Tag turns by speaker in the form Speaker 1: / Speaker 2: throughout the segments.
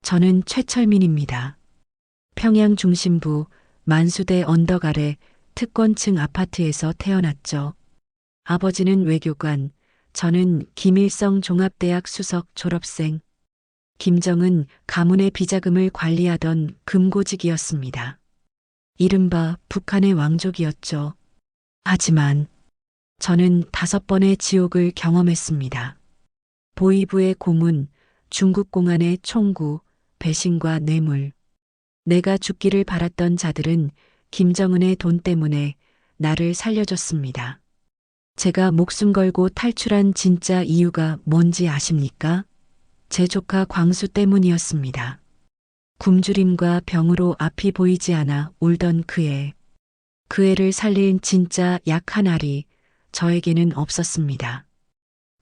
Speaker 1: 저는 최철민입니다. 평양 중심부 만수대 언덕 아래 특권층 아파트에서 태어났죠. 아버지는 외교관, 저는 김일성 종합대학 수석 졸업생, 김정은 가문의 비자금을 관리하던 금고직이었습니다. 이른바 북한의 왕족이었죠. 하지만 저는 5번의 지옥을 경험했습니다. 보위부의 고문, 중국 공안의 총구, 배신과 뇌물. 내가 죽기를 바랐던 자들은 김정은의 돈 때문에 나를 살려줬습니다. 제가 목숨 걸고 탈출한 진짜 이유가 뭔지 아십니까? 제 조카 광수 때문이었습니다. 굶주림과 병으로 앞이 보이지 않아 울던 그 애를 살릴 진짜 약 한 알이 저에게는 없었습니다.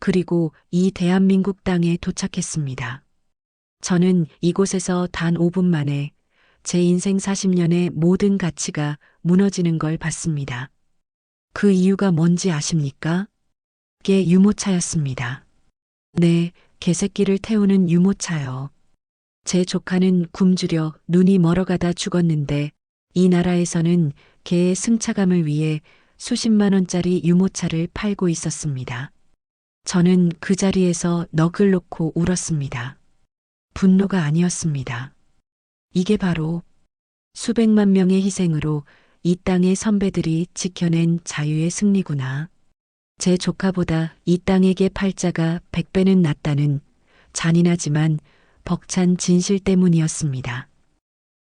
Speaker 1: 그리고 이 대한민국 땅에 도착했습니다. 저는 이곳에서 단 5분 만에 제 인생 40년의 모든 가치가 무너지는 걸 봤습니다. 그 이유가 뭔지 아십니까? 그게 유모차였습니다. 네, 개새끼를 태우는 유모차요. 제 조카는 굶주려 눈이 멀어가다 죽었는데 이 나라에서는 개의 승차감을 위해 수십만 원짜리 유모차를 팔고 있었습니다. 저는 그 자리에서 넋을 놓고 울었습니다. 분노가 아니었습니다. 이게 바로 수백만 명의 희생으로 이 땅의 선배들이 지켜낸 자유의 승리구나. 제 조카보다 이 땅에게 팔자가 100배는 낫다는 잔인하지만 벅찬 진실 때문이었습니다.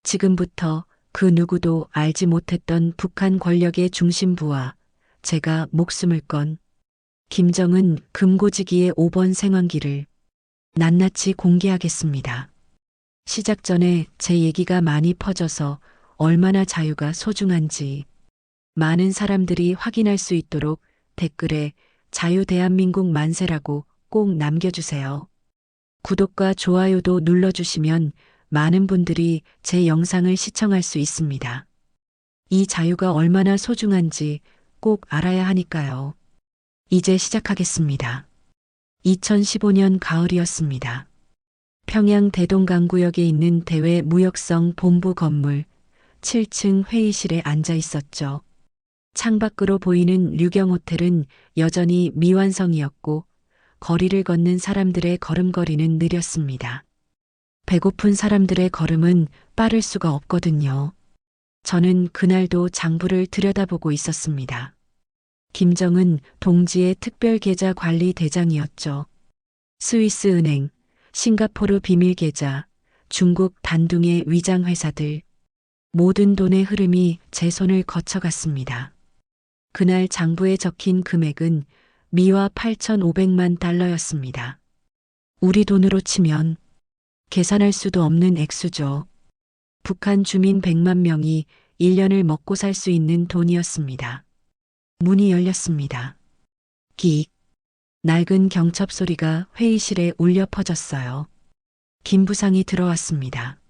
Speaker 1: 지금부터 그 누구도 알지 못했던 북한 권력의 중심부와 제가 목숨을 건 김정은 금고지기의 5번 생환기를 낱낱이 공개하겠습니다. 시작 전에 제 얘기가 많이 퍼져서 얼마나 자유가 소중한지 많은 사람들이 확인할 수 있도록 댓글에 자유 대한민국 만세라고 꼭 남겨주세요. 구독과 좋아요도 눌러주시면 많은 분들이 제 영상을 시청할 수 있습니다. 이 자유가 얼마나 소중한지 꼭 알아야 하니까요. 이제 시작하겠습니다. 2015년 가을이었습니다. 평양 대동강구역에 있는 대외무역성 본부 건물 7층 회의실에 앉아 있었죠. 창밖으로 보이는 류경호텔은 여전히 미완성이었고 거리를 걷는 사람들의 걸음걸이는 느렸습니다. 배고픈 사람들의 걸음은 빠를 수가 없거든요. 저는 그날도 장부를 들여다보고 있었습니다. 김정은 동지의 특별계좌 관리 대장이었죠. 스위스은행, 싱가포르 비밀계좌, 중국 단둥의 위장회사들, 모든 돈의 흐름이 제 손을 거쳐갔습니다. 그날 장부에 적힌 금액은 미화 8,500만 달러였습니다. 우리 돈으로 치면 계산할 수도 없는 액수죠. 북한 주민 100만 명이 1년을 먹고 살 수 있는 돈이었습니다. 문이 열렸습니다. 끽. 낡은 경첩 소리가 회의실에 울려 퍼졌어요. 김 부상이 들어왔습니다.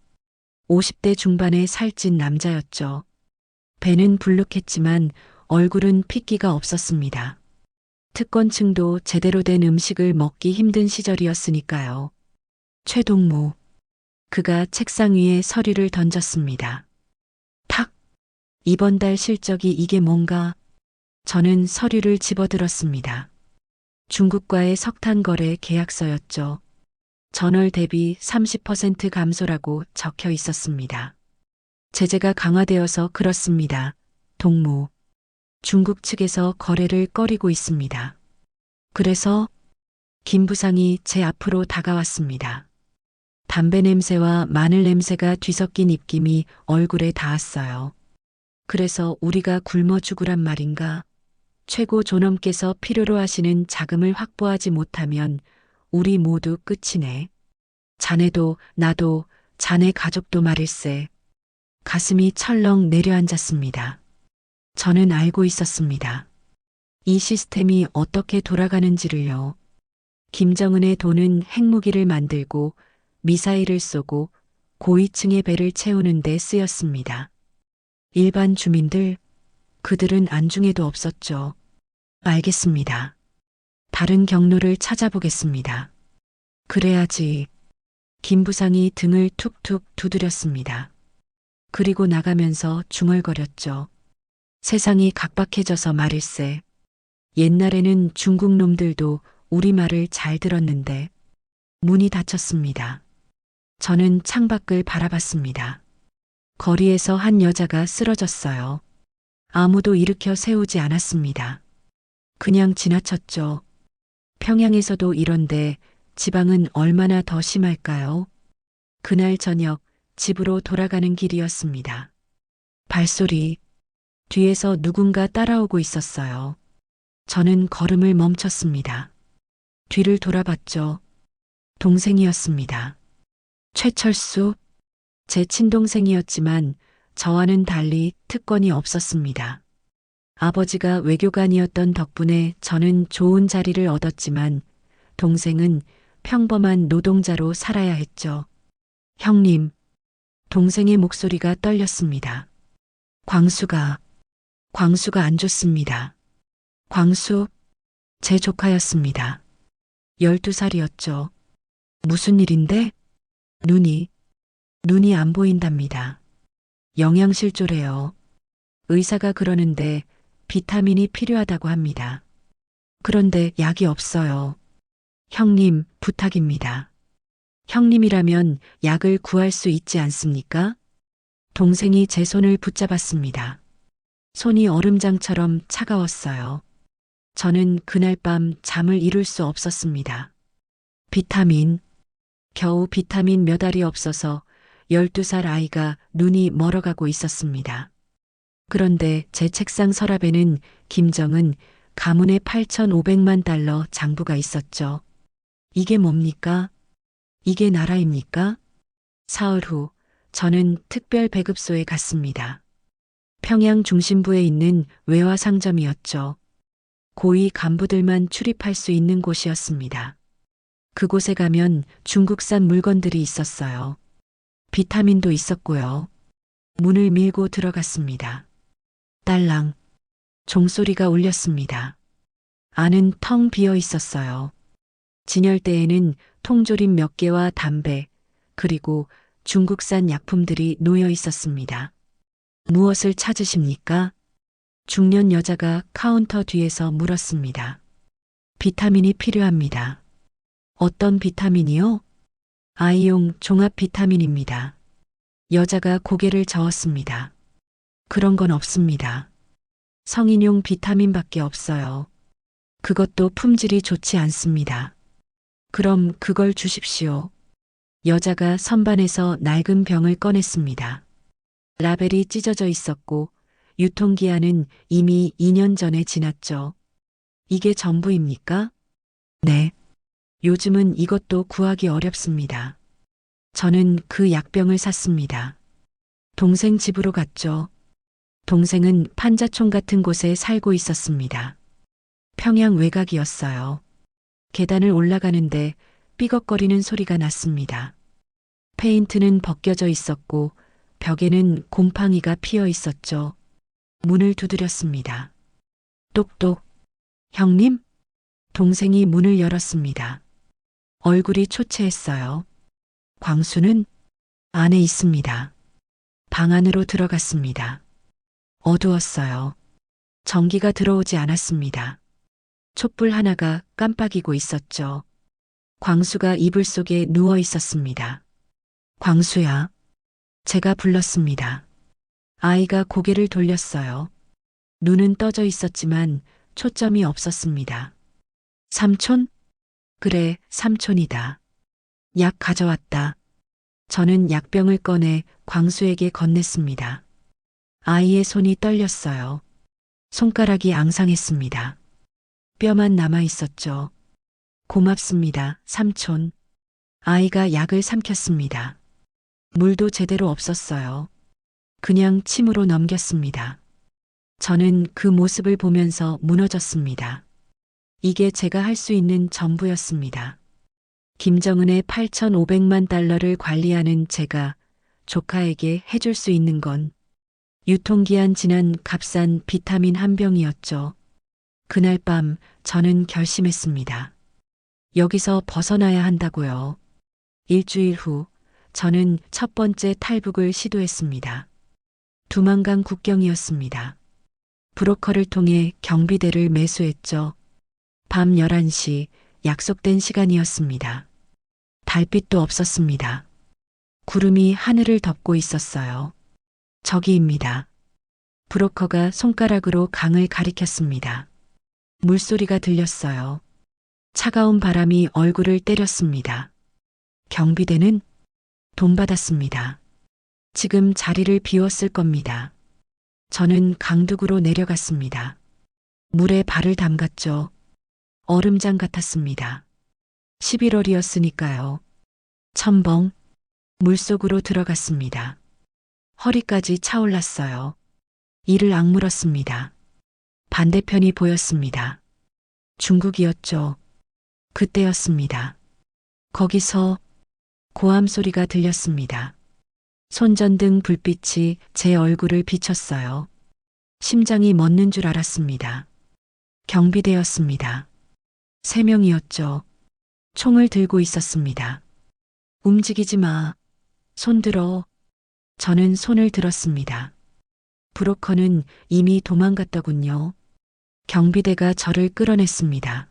Speaker 1: 50대 중반의 살찐 남자였죠. 배는 불룩했지만 얼굴은 핏기가 없었습니다. 특권층도 제대로 된 음식을 먹기 힘든 시절이었으니까요. 최동무. 그가 책상 위에 서류를 던졌습니다. 탁! 이번 달 실적이 이게 뭔가? 저는 서류를 집어들었습니다. 중국과의 석탄 거래 계약서였죠. 전월 대비 30% 감소라고 적혀 있었습니다. 제재가 강화되어서 그렇습니다. 동무. 중국 측에서 거래를 꺼리고 있습니다. 그래서 김 부상이 제 앞으로 다가왔습니다. 담배 냄새와 마늘 냄새가 뒤섞인 입김이 얼굴에 닿았어요. 그래서 우리가 굶어 죽으란 말인가? 최고 존엄께서 필요로 하시는 자금을 확보하지 못하면 우리 모두 끝이네. 자네도 나도 자네 가족도 말일세. 가슴이 철렁 내려앉았습니다. 저는 알고 있었습니다. 이 시스템이 어떻게 돌아가는지를요. 김정은의 돈은 핵무기를 만들고 미사일을 쏘고 고위층의 배를 채우는 데 쓰였습니다. 일반 주민들, 그들은 안중에도 없었죠. 알겠습니다. 다른 경로를 찾아보겠습니다. 그래야지. 김 부상이 등을 툭툭 두드렸습니다. 그리고 나가면서 중얼거렸죠. 세상이 각박해져서 말일세. 옛날에는 중국 놈들도 우리말을 잘 들었는데. 문이 닫혔습니다. 저는 창밖을 바라봤습니다. 거리에서 한 여자가 쓰러졌어요. 아무도 일으켜 세우지 않았습니다. 그냥 지나쳤죠. 평양에서도 이런데 지방은 얼마나 더 심할까요? 그날 저녁 집으로 돌아가는 길이었습니다. 발소리, 뒤에서 누군가 따라오고 있었어요. 저는 걸음을 멈췄습니다. 뒤를 돌아봤죠. 동생이었습니다. 최철수, 제 친동생이었지만 저와는 달리 특권이 없었습니다. 아버지가 외교관이었던 덕분에 저는 좋은 자리를 얻었지만 동생은 평범한 노동자로 살아야 했죠. 형님, 동생의 목소리가 떨렸습니다. 광수가 안 좋습니다. 광수, 제 조카였습니다. 12살이었죠. 무슨 일인데? 눈이 안 보인답니다. 영양실조래요. 의사가 그러는데 비타민이 필요하다고 합니다. 그런데 약이 없어요. 형님, 부탁입니다. 형님이라면 약을 구할 수 있지 않습니까? 동생이 제 손을 붙잡았습니다. 손이 얼음장처럼 차가웠어요. 저는 그날 밤 잠을 이룰 수 없었습니다. 비타민, 겨우 비타민 몇 알이 없어서 12살 아이가 눈이 멀어가고 있었습니다. 그런데 제 책상 서랍에는 김정은 가문의 8,500만 달러 장부가 있었죠. 이게 뭡니까? 이게 나라입니까? 사흘 후 저는 특별 배급소에 갔습니다. 평양 중심부에 있는 외화 상점이었죠. 고위 간부들만 출입할 수 있는 곳이었습니다. 그곳에 가면 중국산 물건들이 있었어요. 비타민도 있었고요. 문을 밀고 들어갔습니다. 딸랑, 종소리가 울렸습니다. 안은 텅 비어 있었어요. 진열대에는 통조림 몇 개와 담배, 그리고 중국산 약품들이 놓여 있었습니다. 무엇을 찾으십니까? 중년 여자가 카운터 뒤에서 물었습니다. 비타민이 필요합니다. 어떤 비타민이요? 아이용 종합 비타민입니다. 여자가 고개를 저었습니다. 그런 건 없습니다. 성인용 비타민밖에 없어요. 그것도 품질이 좋지 않습니다. 그럼 그걸 주십시오. 여자가 선반에서 낡은 병을 꺼냈습니다. 라벨이 찢어져 있었고 유통기한은 이미 2년 전에 지났죠. 이게 전부입니까? 네. 요즘은 이것도 구하기 어렵습니다. 저는 그 약병을 샀습니다. 동생 집으로 갔죠. 동생은 판자촌 같은 곳에 살고 있었습니다. 평양 외곽이었어요. 계단을 올라가는데 삐걱거리는 소리가 났습니다. 페인트는 벗겨져 있었고 벽에는 곰팡이가 피어 있었죠. 문을 두드렸습니다. 똑똑. 형님? 동생이 문을 열었습니다. 얼굴이 초췌했어요. 광수는 안에 있습니다. 방 안으로 들어갔습니다. 어두웠어요. 전기가 들어오지 않았습니다. 촛불 하나가 깜빡이고 있었죠. 광수가 이불 속에 누워 있었습니다. 광수야. 제가 불렀습니다. 아이가 고개를 돌렸어요. 눈은 떠져 있었지만 초점이 없었습니다. 삼촌? 그래, 삼촌이다. 약 가져왔다. 저는 약병을 꺼내 광수에게 건넸습니다. 아이의 손이 떨렸어요. 손가락이 앙상했습니다. 뼈만 남아 있었죠. 고맙습니다, 삼촌. 아이가 약을 삼켰습니다. 물도 제대로 없었어요. 그냥 침으로 넘겼습니다. 저는 그 모습을 보면서 무너졌습니다. 이게 제가 할 수 있는 전부였습니다. 김정은의 8,500만 달러를 관리하는 제가 조카에게 해줄 수 있는 건 유통기한 지난 값싼 비타민 한 병이었죠. 그날 밤 저는 결심했습니다. 여기서 벗어나야 한다고요. 일주일 후 저는 첫 번째 탈북을 시도했습니다. 두만강 국경이었습니다. 브로커를 통해 경비대를 매수했죠. 밤 11시 약속된 시간이었습니다. 달빛도 없었습니다. 구름이 하늘을 덮고 있었어요. 저기입니다. 브로커가 손가락으로 강을 가리켰습니다. 물소리가 들렸어요. 차가운 바람이 얼굴을 때렸습니다. 경비대는 돈 받았습니다. 지금 자리를 비웠을 겁니다. 저는 강둑으로 내려갔습니다. 물에 발을 담갔죠. 얼음장 같았습니다. 11월이었으니까요. 첨벙 물속으로 들어갔습니다. 허리까지 차올랐어요. 이를 악물었습니다. 반대편이 보였습니다. 중국이었죠. 그때였습니다. 거기서 고함 소리가 들렸습니다. 손전등 불빛이 제 얼굴을 비쳤어요. 심장이 멎는 줄 알았습니다. 경비대였습니다. 3명이었죠. 총을 들고 있었습니다. 움직이지 마. 손 들어. 저는 손을 들었습니다. 브로커는 이미 도망갔더군요. 경비대가 저를 끌어냈습니다.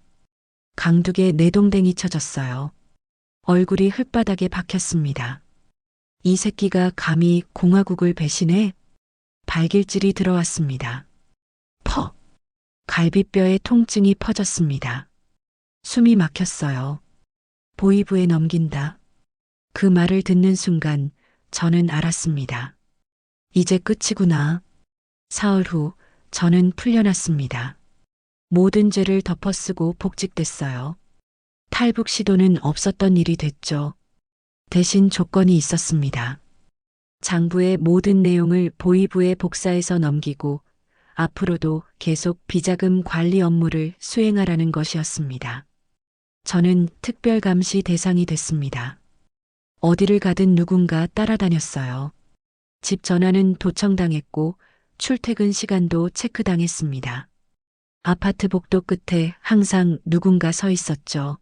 Speaker 1: 강둑에 내동댕이 쳐졌어요. 얼굴이 흙바닥에 박혔습니다. 이 새끼가 감히 공화국을 배신해? 발길질이 들어왔습니다. 퍽! 갈비뼈에 통증이 퍼졌습니다. 숨이 막혔어요. 보이부에 넘긴다. 그 말을 듣는 순간 저는 알았습니다. 이제 끝이구나. 사흘 후 저는 풀려났습니다. 모든 죄를 덮어쓰고 복직됐어요. 탈북 시도는 없었던 일이 됐죠. 대신 조건이 있었습니다. 장부의 모든 내용을 보이부에 복사해서 넘기고 앞으로도 계속 비자금 관리 업무를 수행하라는 것이었습니다. 저는 특별감시 대상이 됐습니다. 어디를 가든 누군가 따라다녔어요. 집 전화는 도청당했고 출퇴근 시간도 체크당했습니다. 아파트 복도 끝에 항상 누군가 서 있었죠.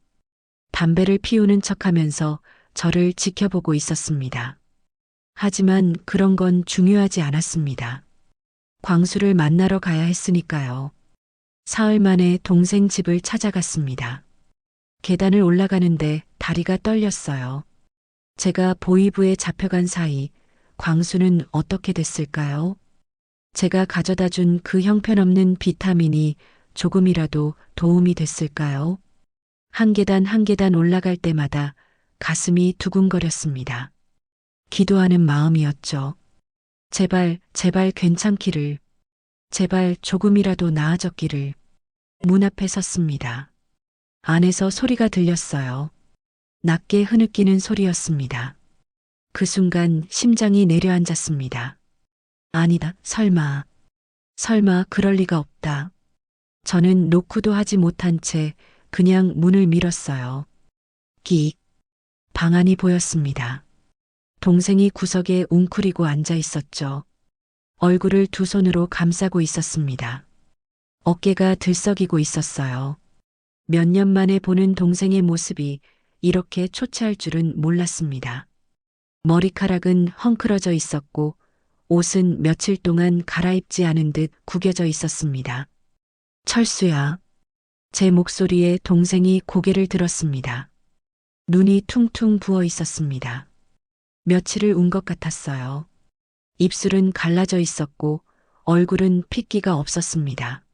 Speaker 1: 담배를 피우는 척하면서 저를 지켜보고 있었습니다. 하지만 그런 건 중요하지 않았습니다. 광수를 만나러 가야 했으니까요. 사흘 만에 동생 집을 찾아갔습니다. 계단을 올라가는데 다리가 떨렸어요. 제가 보이부에 잡혀간 사이 광수는 어떻게 됐을까요? 제가 가져다 준 그 형편없는 비타민이 조금이라도 도움이 됐을까요? 한 계단 한 계단 올라갈 때마다 가슴이 두근거렸습니다. 기도하는 마음이었죠. 제발, 제발 괜찮기를. 제발 조금이라도 나아졌기를. 문 앞에 섰습니다. 안에서 소리가 들렸어요. 낮게 흐느끼는 소리였습니다. 그 순간 심장이 내려앉았습니다. 아니다, 설마. 설마 그럴 리가 없다. 저는 노크도 하지 못한 채 그냥 문을 밀었어요. 끽. 방 안이 보였습니다. 동생이 구석에 웅크리고 앉아 있었죠. 얼굴을 두 손으로 감싸고 있었습니다. 어깨가 들썩이고 있었어요. 몇 년 만에 보는 동생의 모습이 이렇게 초췌할 줄은 몰랐습니다. 머리카락은 헝클어져 있었고 옷은 며칠 동안 갈아입지 않은 듯 구겨져 있었습니다. 철수야. 제 목소리에 동생이 고개를 들었습니다. 눈이 퉁퉁 부어 있었습니다. 며칠을 운 것 같았어요. 입술은 갈라져 있었고 얼굴은 핏기가 없었습니다.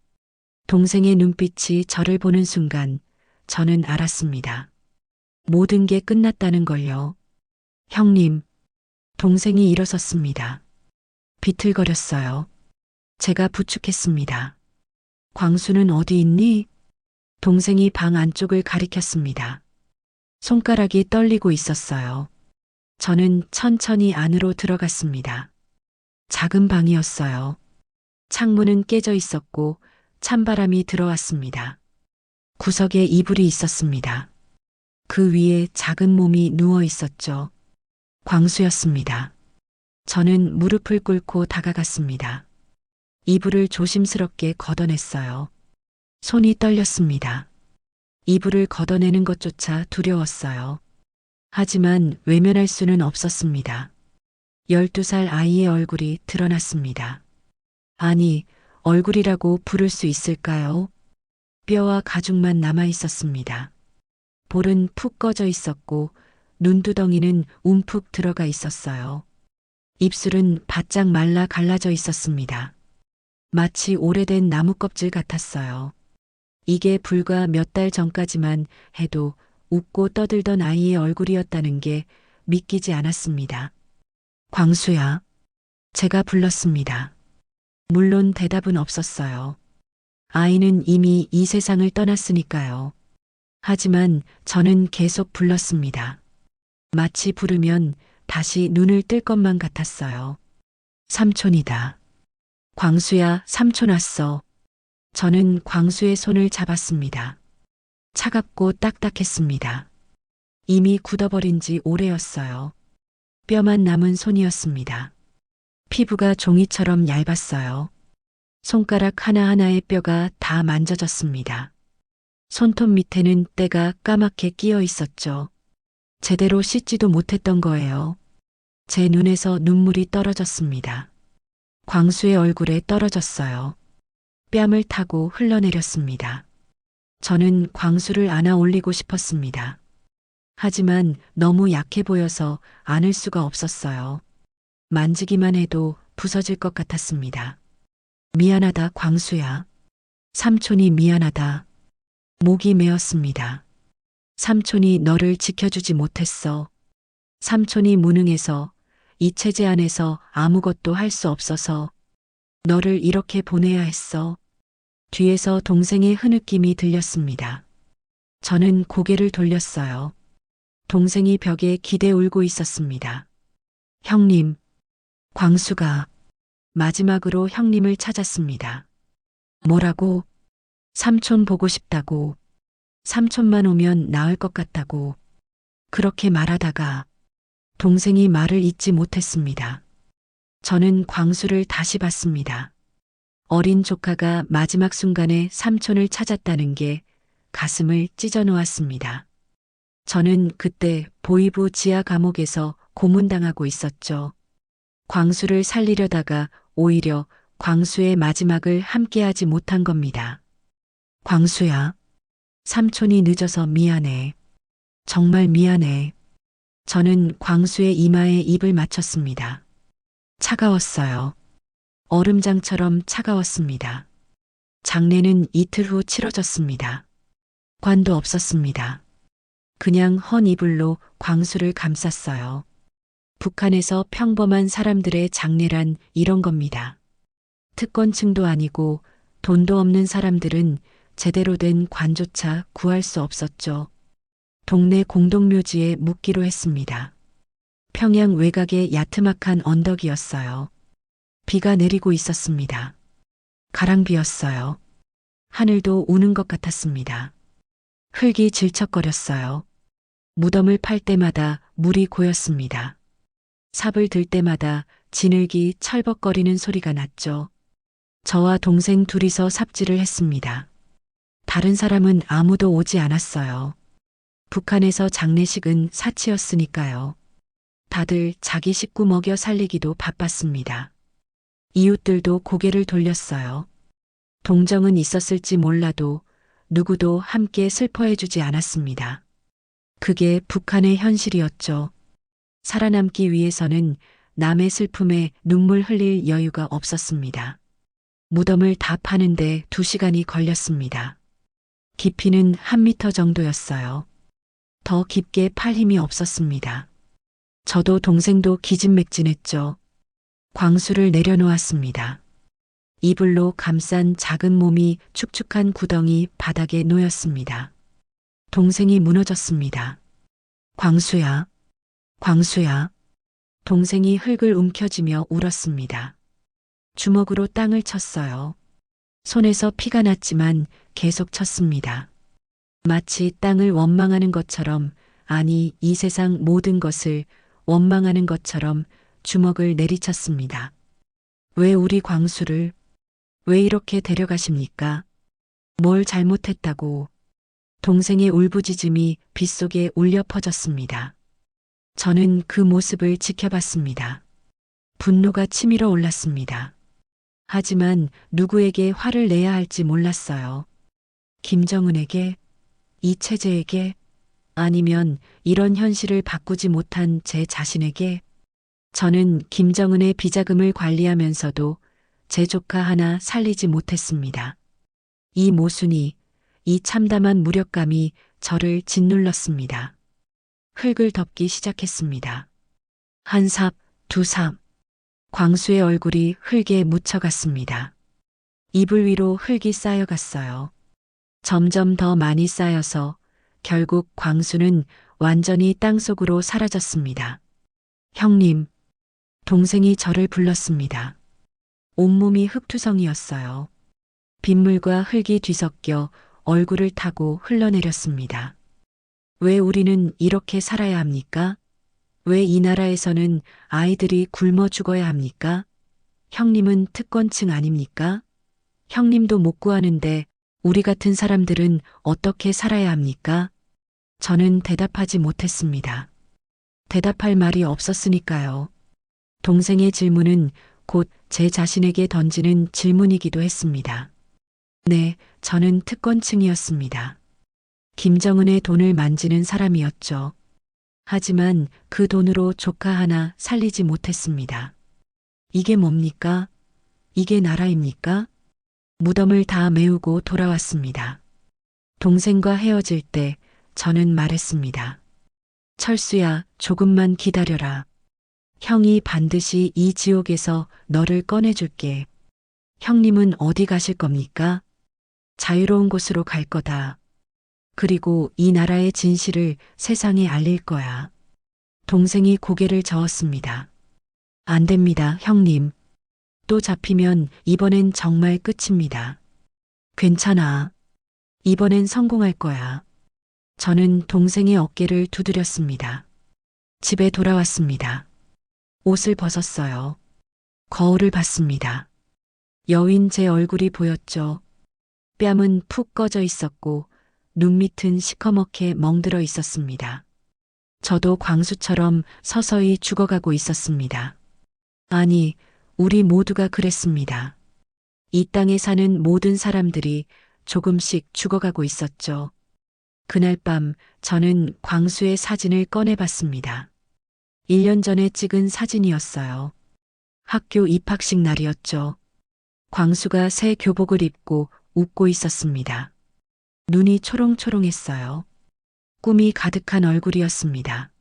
Speaker 1: 동생의 눈빛이 저를 보는 순간 저는 알았습니다. 모든 게 끝났다는 걸요. 형님, 동생이 일어섰습니다. 비틀거렸어요. 제가 부축했습니다. 광수는 어디 있니? 동생이 방 안쪽을 가리켰습니다. 손가락이 떨리고 있었어요. 저는 천천히 안으로 들어갔습니다. 작은 방이었어요. 창문은 깨져 있었고 찬바람이 들어왔습니다. 구석에 이불이 있었습니다. 그 위에 작은 몸이 누워 있었죠. 광수였습니다. 저는 무릎을 꿇고 다가갔습니다. 이불을 조심스럽게 걷어냈어요. 손이 떨렸습니다. 이불을 걷어내는 것조차 두려웠어요. 하지만 외면할 수는 없었습니다. 12살 아이의 얼굴이 드러났습니다. 아니, 얼굴이라고 부를 수 있을까요? 뼈와 가죽만 남아 있었습니다. 볼은 푹 꺼져 있었고 눈두덩이는 움푹 들어가 있었어요. 입술은 바짝 말라 갈라져 있었습니다. 마치 오래된 나무 껍질 같았어요. 이게 불과 몇 달 전까지만 해도 웃고 떠들던 아이의 얼굴이었다는 게 믿기지 않았습니다. 광수야. 제가 불렀습니다. 물론 대답은 없었어요. 아이는 이미 이 세상을 떠났으니까요. 하지만 저는 계속 불렀습니다. 마치 부르면 다시 눈을 뜰 것만 같았어요. 삼촌이다. 광수야, 삼촌 왔어. 저는 광수의 손을 잡았습니다. 차갑고 딱딱했습니다. 이미 굳어버린 지 오래였어요. 뼈만 남은 손이었습니다. 피부가 종이처럼 얇았어요. 손가락 하나하나의 뼈가 다 만져졌습니다. 손톱 밑에는 때가 까맣게 끼어 있었죠. 제대로 씻지도 못했던 거예요. 제 눈에서 눈물이 떨어졌습니다. 광수의 얼굴에 떨어졌어요. 뺨을 타고 흘러내렸습니다. 저는 광수를 안아 올리고 싶었습니다. 하지만 너무 약해 보여서 안을 수가 없었어요. 만지기만 해도 부서질 것 같았습니다. 미안하다, 광수야. 삼촌이 미안하다. 목이 메었습니다. 삼촌이 너를 지켜주지 못했어. 삼촌이 무능해서 이 체제 안에서 아무것도 할 수 없어서 너를 이렇게 보내야 했어. 뒤에서 동생의 흐느낌이 들렸습니다. 저는 고개를 돌렸어요. 동생이 벽에 기대 울고 있었습니다. 형님, 광수가 마지막으로 형님을 찾았습니다. 뭐라고? 삼촌 보고 싶다고. 삼촌만 오면 나을 것 같다고. 그렇게 말하다가 동생이 말을 잇지 못했습니다. 저는 광수를 다시 봤습니다. 어린 조카가 마지막 순간에 삼촌을 찾았다는 게 가슴을 찢어 놓았습니다. 저는 그때 보이부 지하 감옥에서 고문당하고 있었죠. 광수를 살리려다가 오히려 광수의 마지막을 함께하지 못한 겁니다. 광수야, 삼촌이 늦어서 미안해. 정말 미안해. 저는 광수의 이마에 입을 맞췄습니다. 차가웠어요. 얼음장처럼 차가웠습니다. 장례는 이틀 후 치러졌습니다. 관도 없었습니다. 그냥 헌 이불로 광수를 감쌌어요. 북한에서 평범한 사람들의 장례란 이런 겁니다. 특권층도 아니고 돈도 없는 사람들은 제대로 된 관조차 구할 수 없었죠. 동네 공동묘지에 묻기로 했습니다. 평양 외곽의 야트막한 언덕이었어요. 비가 내리고 있었습니다. 가랑비였어요. 하늘도 우는 것 같았습니다. 흙이 질척거렸어요. 무덤을 팔 때마다 물이 고였습니다. 삽을 들 때마다 지늘기 철벅거리는 소리가 났죠. 저와 동생 둘이서 삽질을 했습니다. 다른 사람은 아무도 오지 않았어요. 북한에서 장례식은 사치였으니까요. 다들 자기 식구 먹여 살리기도 바빴습니다. 이웃들도 고개를 돌렸어요. 동정은 있었을지 몰라도 누구도 함께 슬퍼해주지 않았습니다. 그게 북한의 현실이었죠. 살아남기 위해서는 남의 슬픔에 눈물 흘릴 여유가 없었습니다. 무덤을 다 파는데 2시간이 걸렸습니다. 깊이는 1미터 정도였어요. 더 깊게 팔 힘이 없었습니다. 저도 동생도 기진맥진했죠. 광수를 내려놓았습니다. 이불로 감싼 작은 몸이 축축한 구덩이 바닥에 놓였습니다. 동생이 무너졌습니다. 광수야, 광수야. 동생이 흙을 움켜쥐며 울었습니다. 주먹으로 땅을 쳤어요. 손에서 피가 났지만 계속 쳤습니다. 마치 땅을 원망하는 것처럼, 아니 이 세상 모든 것을 원망하는 것처럼 주먹을 내리쳤습니다. 왜 우리 광수를, 왜 이렇게 데려가십니까? 뭘 잘못했다고. 동생의 울부짖음이 빗속에 울려 퍼졌습니다. 저는 그 모습을 지켜봤습니다. 분노가 치밀어 올랐습니다. 하지만 누구에게 화를 내야 할지 몰랐어요. 김정은에게, 이채재에게, 아니면 이런 현실을 바꾸지 못한 제 자신에게. 저는 김정은의 비자금을 관리하면서도 제 조카 하나 살리지 못했습니다. 이 모순이, 이 참담한 무력감이 저를 짓눌렀습니다. 흙을 덮기 시작했습니다. 한 삽, 두 삽. 광수의 얼굴이 흙에 묻혀갔습니다. 이불 위로 흙이 쌓여갔어요. 점점 더 많이 쌓여서 결국 광수는 완전히 땅속으로 사라졌습니다. 형님, 동생이 저를 불렀습니다. 온몸이 흙투성이었어요. 빗물과 흙이 뒤섞여 얼굴을 타고 흘러내렸습니다. 왜 우리는 이렇게 살아야 합니까? 왜 이 나라에서는 아이들이 굶어 죽어야 합니까? 형님은 특권층 아닙니까? 형님도 못 구하는데 우리 같은 사람들은 어떻게 살아야 합니까? 저는 대답하지 못했습니다. 대답할 말이 없었으니까요. 동생의 질문은 곧 제 자신에게 던지는 질문이기도 했습니다. 네, 저는 특권층이었습니다. 김정은의 돈을 만지는 사람이었죠. 하지만 그 돈으로 조카 하나 살리지 못했습니다. 이게 뭡니까? 이게 나라입니까? 무덤을 다 메우고 돌아왔습니다. 동생과 헤어질 때 저는 말했습니다. 철수야, 조금만 기다려라. 형이 반드시 이 지옥에서 너를 꺼내줄게. 형님은 어디 가실 겁니까? 자유로운 곳으로 갈 거다. 그리고 이 나라의 진실을 세상에 알릴 거야. 동생이 고개를 저었습니다. 안 됩니다, 형님. 또 잡히면 이번엔 정말 끝입니다. 괜찮아. 이번엔 성공할 거야. 저는 동생의 어깨를 두드렸습니다. 집에 돌아왔습니다. 옷을 벗었어요. 거울을 봤습니다. 여윈 제 얼굴이 보였죠. 뺨은 푹 꺼져 있었고 눈밑은 시커멓게 멍들어 있었습니다. 저도 광수처럼 서서히 죽어가고 있었습니다. 아니, 우리 모두가 그랬습니다. 이 땅에 사는 모든 사람들이 조금씩 죽어가고 있었죠. 그날 밤 저는 광수의 사진을 꺼내봤습니다. 1년 전에 찍은 사진이었어요. 학교 입학식 날이었죠. 광수가 새 교복을 입고 웃고 있었습니다. 눈이 초롱초롱했어요. 꿈이 가득한 얼굴이었습니다.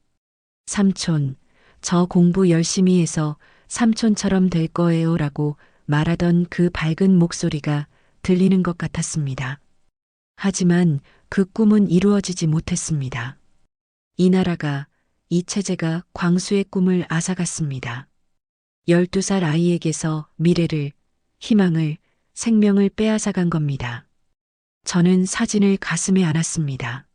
Speaker 1: 삼촌, 저 공부 열심히 해서 삼촌처럼 될 거예요 라고 말하던 그 밝은 목소리가 들리는 것 같았습니다. 하지만 그 꿈은 이루어지지 못했습니다. 이 나라가, 이 체제가 광수의 꿈을 앗아갔습니다. 12살 아이에게서 미래를, 희망을, 생명을 빼앗아간 겁니다. 저는 사진을 가슴에 안았습니다.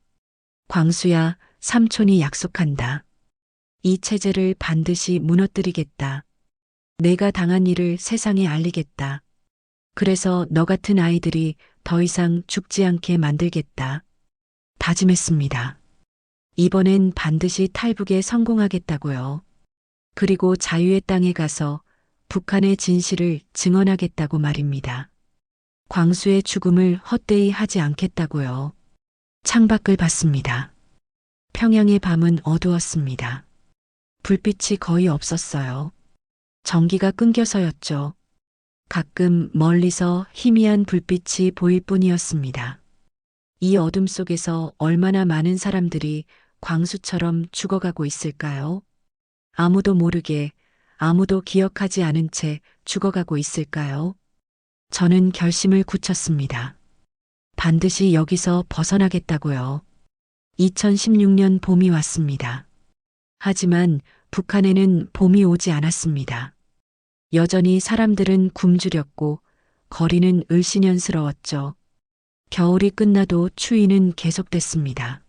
Speaker 1: 광수야, 삼촌이 약속한다. 이 체제를 반드시 무너뜨리겠다. 내가 당한 일을 세상에 알리겠다. 그래서 너 같은 아이들이 더 이상 죽지 않게 만들겠다. 다짐했습니다. 이번엔 반드시 탈북에 성공하겠다고요. 그리고 자유의 땅에 가서 북한의 진실을 증언하겠다고 말입니다. 광수의 죽음을 헛되이 하지 않겠다고요. 창밖을 봤습니다. 평양의 밤은 어두웠습니다. 불빛이 거의 없었어요. 전기가 끊겨서였죠. 가끔 멀리서 희미한 불빛이 보일 뿐이었습니다. 이 어둠 속에서 얼마나 많은 사람들이 광수처럼 죽어가고 있을까요? 아무도 모르게, 아무도 기억하지 않은 채 죽어가고 있을까요? 저는 결심을 굳혔습니다. 반드시 여기서 벗어나겠다고요. 2016년 봄이 왔습니다. 하지만 북한에는 봄이 오지 않았습니다. 여전히 사람들은 굶주렸고 거리는 을씨년스러웠죠. 겨울이 끝나도 추위는 계속됐습니다.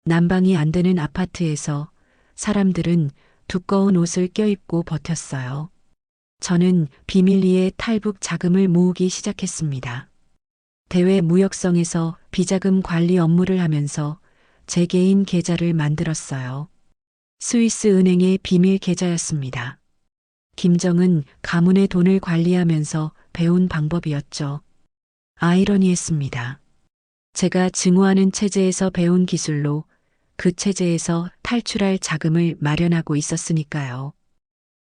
Speaker 1: 난방이 안 되는 아파트에서 사람들은 두꺼운 옷을 껴입고 버텼어요. 저는 비밀리에 탈북 자금을 모으기 시작했습니다. 대외 무역성에서 비자금 관리 업무를 하면서 제 개인 계좌를 만들었어요. 스위스 은행의 비밀 계좌였습니다. 김정은 가문의 돈을 관리하면서 배운 방법이었죠. 아이러니했습니다. 제가 증오하는 체제에서 배운 기술로 그 체제에서 탈출할 자금을 마련하고 있었으니까요.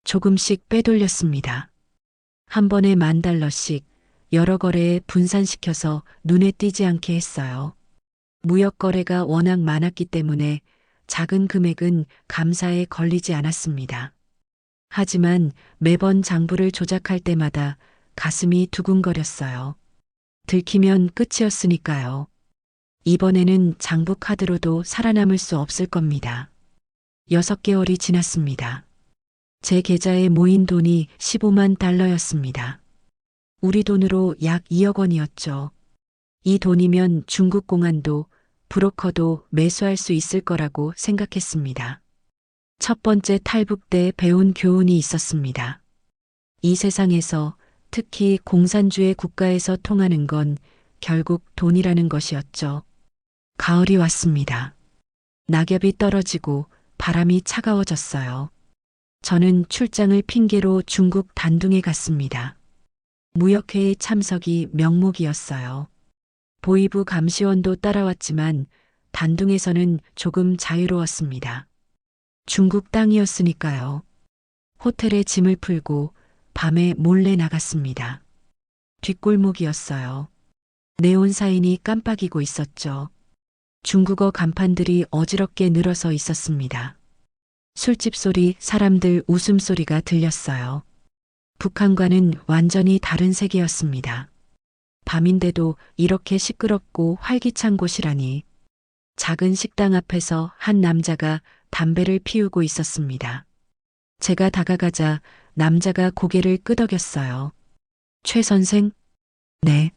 Speaker 1: 조금씩 빼돌렸습니다. 한 번에 10,000달러씩 여러 거래에 분산시켜서 눈에 띄지 않게 했어요. 무역 거래가 워낙 많았기 때문에 작은 금액은 감사에 걸리지 않았습니다. 하지만 매번 장부를 조작할 때마다 가슴이 두근거렸어요. 들키면 끝이었으니까요. 이번에는 장부 카드로도 살아남을 수 없을 겁니다. 6개월이 지났습니다. 제 계좌에 모인 돈이 15만 달러였습니다. 우리 돈으로 약 2억 원이었죠. 이 돈이면 중국 공안도 브로커도 매수할 수 있을 거라고 생각했습니다. 첫 번째 탈북 때 배운 교훈이 있었습니다. 이 세상에서 특히 공산주의 국가에서 통하는 건 결국 돈이라는 것이었죠. 가을이 왔습니다. 낙엽이 떨어지고 바람이 차가워졌어요. 저는 출장을 핑계로 중국 단둥에 갔습니다. 무역회의 참석이 명목이었어요. 보이부 감시원도 따라왔지만 단둥에서는 조금 자유로웠습니다. 중국 땅이었으니까요. 호텔에 짐을 풀고 밤에 몰래 나갔습니다. 뒷골목이었어요. 네온 사인이 깜빡이고 있었죠. 중국어 간판들이 어지럽게 늘어서 있었습니다. 술집 소리, 사람들 웃음소리가 들렸어요. 북한과는 완전히 다른 세계였습니다. 밤인데도 이렇게 시끄럽고 활기찬 곳이라니. 작은 식당 앞에서 한 남자가 담배를 피우고 있었습니다. 제가 다가가자 남자가 고개를 끄덕였어요. 최 선생? 네.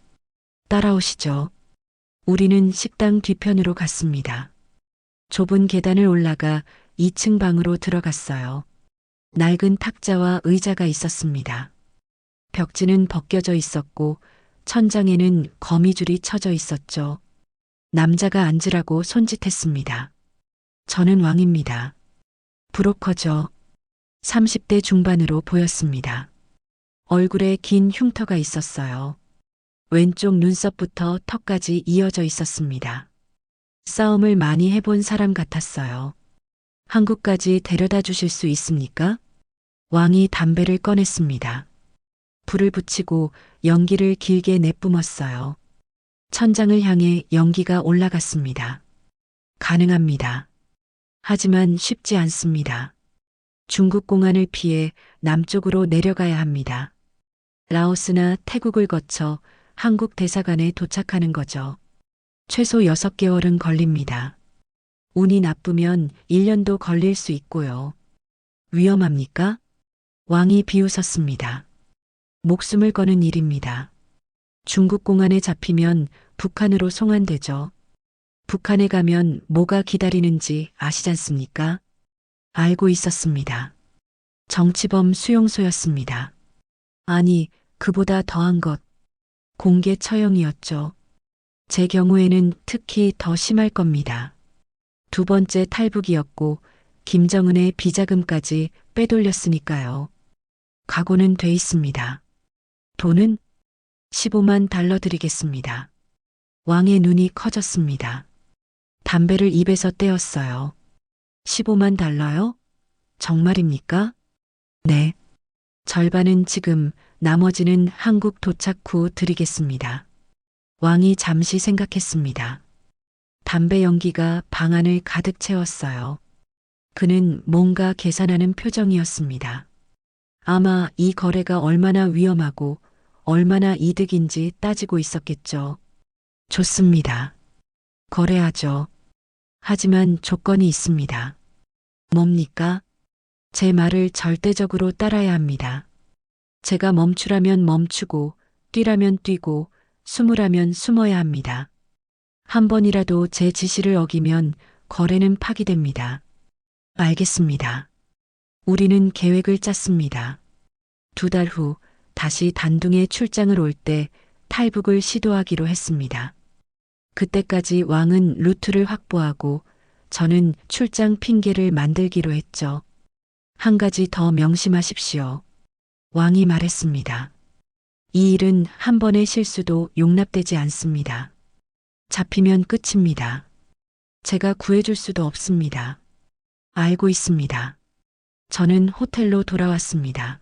Speaker 1: 따라오시죠. 우리는 식당 뒤편으로 갔습니다. 좁은 계단을 올라가 2층 방으로 들어갔어요. 낡은 탁자와 의자가 있었습니다. 벽지는 벗겨져 있었고 천장에는 거미줄이 쳐져 있었죠. 남자가 앉으라고 손짓했습니다. 저는 왕입니다. 브로커죠. 30대 중반으로 보였습니다. 얼굴에 긴 흉터가 있었어요. 왼쪽 눈썹부터 턱까지 이어져 있었습니다. 싸움을 많이 해본 사람 같았어요. 한국까지 데려다 주실 수 있습니까? 왕이 담배를 꺼냈습니다. 불을 붙이고 연기를 길게 내뿜었어요. 천장을 향해 연기가 올라갔습니다. 가능합니다. 하지만 쉽지 않습니다. 중국 공안을 피해 남쪽으로 내려가야 합니다. 라오스나 태국을 거쳐 한국 대사관에 도착하는 거죠. 최소 6개월은 걸립니다. 운이 나쁘면 1년도 걸릴 수 있고요. 위험합니까? 왕이 비웃었습니다. 목숨을 거는 일입니다. 중국 공안에 잡히면 북한으로 송환되죠. 북한에 가면 뭐가 기다리는지 아시잖습니까? 알고 있었습니다. 정치범 수용소였습니다. 아니, 그보다 더한 것. 공개 처형이었죠. 제 경우에는 특히 더 심할 겁니다. 2번째 탈북이었고 김정은의 비자금까지 빼돌렸으니까요. 각오는 돼 있습니다. 돈은 15만 달러 드리겠습니다. 왕의 눈이 커졌습니다. 담배를 입에서 떼었어요. 15만 달러요? 정말입니까? 네. 절반은 지금, 나머지는 한국 도착 후 드리겠습니다. 왕이 잠시 생각했습니다. 담배 연기가 방 안을 가득 채웠어요. 그는 뭔가 계산하는 표정이었습니다. 아마 이 거래가 얼마나 위험하고 얼마나 이득인지 따지고 있었겠죠. 좋습니다. 거래하죠. 하지만 조건이 있습니다. 뭡니까? 제 말을 절대적으로 따라야 합니다. 제가 멈추라면 멈추고 뛰라면 뛰고 숨으라면 숨어야 합니다. 한 번이라도 제 지시를 어기면 거래는 파기됩니다. 알겠습니다. 우리는 계획을 짰습니다. 2달 후 다시 단둥에 출장을 올 때 탈북을 시도하기로 했습니다. 그때까지 왕은 루트를 확보하고 저는 출장 핑계를 만들기로 했죠. 한 가지 더 명심하십시오. 왕이 말했습니다. 이 일은 한 번의 실수도 용납되지 않습니다. 잡히면 끝입니다. 제가 구해줄 수도 없습니다. 알고 있습니다. 저는 호텔로 돌아왔습니다.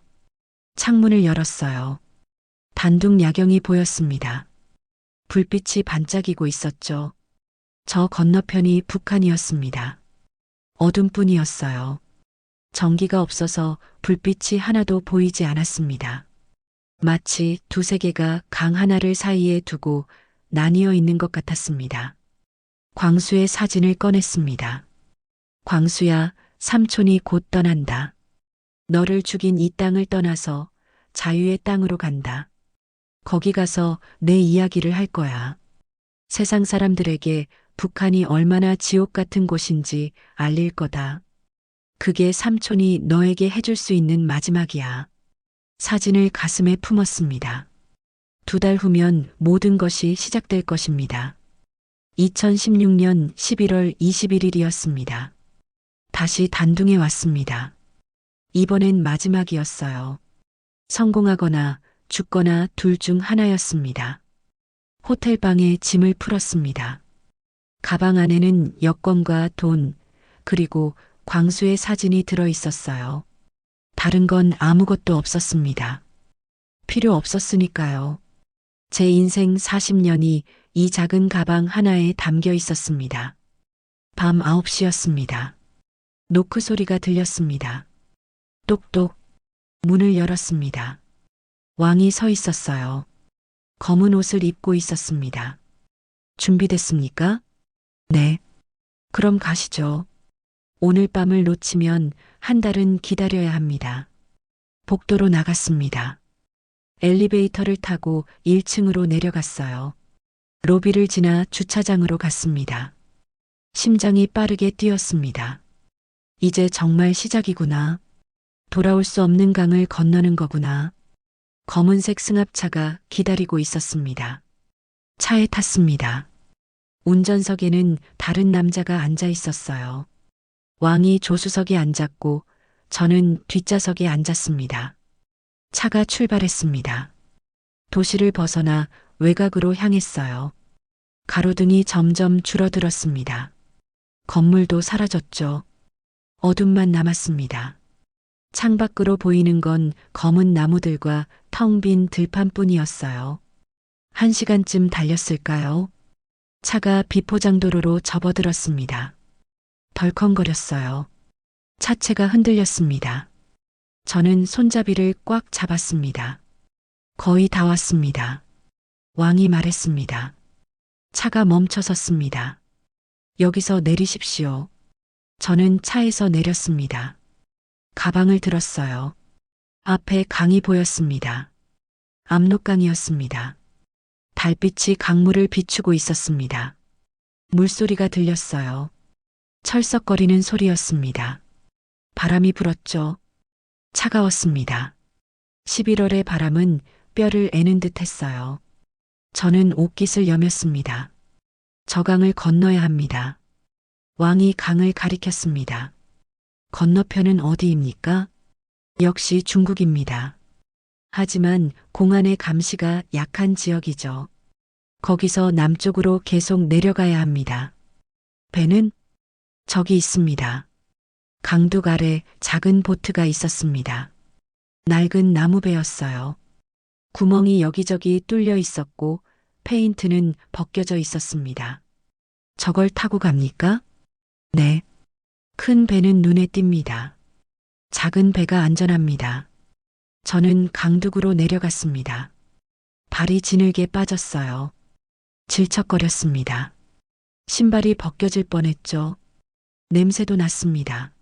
Speaker 1: 창문을 열었어요. 단둥 야경이 보였습니다. 불빛이 반짝이고 있었죠. 저 건너편이 북한이었습니다. 어둠뿐이었어요. 전기가 없어서 불빛이 하나도 보이지 않았습니다. 마치 두 세계가 강 하나를 사이에 두고 나뉘어 있는 것 같았습니다. 광수의 사진을 꺼냈습니다. 광수야, 삼촌이 곧 떠난다. 너를 죽인 이 땅을 떠나서 자유의 땅으로 간다. 거기 가서 내 이야기를 할 거야. 세상 사람들에게 북한이 얼마나 지옥 같은 곳인지 알릴 거다. 그게 삼촌이 너에게 해줄 수 있는 마지막이야. 사진을 가슴에 품었습니다. 2달 후면 모든 것이 시작될 것입니다. 2016년 11월 21일이었습니다. 다시 단둥에 왔습니다. 이번엔 마지막이었어요. 성공하거나 죽거나 둘 중 하나였습니다. 호텔 방에 짐을 풀었습니다. 가방 안에는 여권과 돈, 그리고 광수의 사진이 들어 있었어요. 다른 건 아무것도 없었습니다. 필요 없었으니까요. 제 인생 40년이 이 작은 가방 하나에 담겨 있었습니다. 밤 9시였습니다. 노크 소리가 들렸습니다. 똑똑. 문을 열었습니다. 왕이 서 있었어요. 검은 옷을 입고 있었습니다. 준비됐습니까? 네. 그럼 가시죠. 오늘 밤을 놓치면 한 달은 기다려야 합니다. 복도로 나갔습니다. 엘리베이터를 타고 1층으로 내려갔어요. 로비를 지나 주차장으로 갔습니다. 심장이 빠르게 뛰었습니다. 이제 정말 시작이구나. 돌아올 수 없는 강을 건너는 거구나. 검은색 승합차가 기다리고 있었습니다. 차에 탔습니다. 운전석에는 다른 남자가 앉아 있었어요. 왕이 조수석에 앉았고 저는 뒷좌석에 앉았습니다. 차가 출발했습니다. 도시를 벗어나 외곽으로 향했어요. 가로등이 점점 줄어들었습니다. 건물도 사라졌죠. 어둠만 남았습니다. 창밖으로 보이는 건 검은 나무들과 텅 빈 들판뿐이었어요. 1시간쯤 달렸을까요? 차가 비포장도로로 접어들었습니다. 덜컹거렸어요. 차체가 흔들렸습니다. 저는 손잡이를 꽉 잡았습니다. 거의 다 왔습니다. 왕이 말했습니다. 차가 멈춰섰습니다. 여기서 내리십시오. 저는 차에서 내렸습니다. 가방을 들었어요. 앞에 강이 보였습니다. 압록강이었습니다. 달빛이 강물을 비추고 있었습니다. 물소리가 들렸어요. 철썩거리는 소리였습니다. 바람이 불었죠. 차가웠습니다. 11월의 바람은 뼈를 애는 듯 했어요. 저는 옷깃을 여몄습니다. 저 강을 건너야 합니다. 왕이 강을 가리켰습니다. 건너편은 어디입니까? 역시 중국입니다. 하지만 공안의 감시가 약한 지역이죠. 거기서 남쪽으로 계속 내려가야 합니다. 배는 저기 있습니다. 강둑 아래 작은 보트가 있었습니다. 낡은 나무배였어요. 구멍이 여기저기 뚫려 있었고 페인트는 벗겨져 있었습니다. 저걸 타고 갑니까? 네. 큰 배는 눈에 띕니다. 작은 배가 안전합니다. 저는 강둑으로 내려갔습니다. 발이 지늘게 빠졌어요. 질척거렸습니다. 신발이 벗겨질 뻔했죠. 냄새도 났습니다.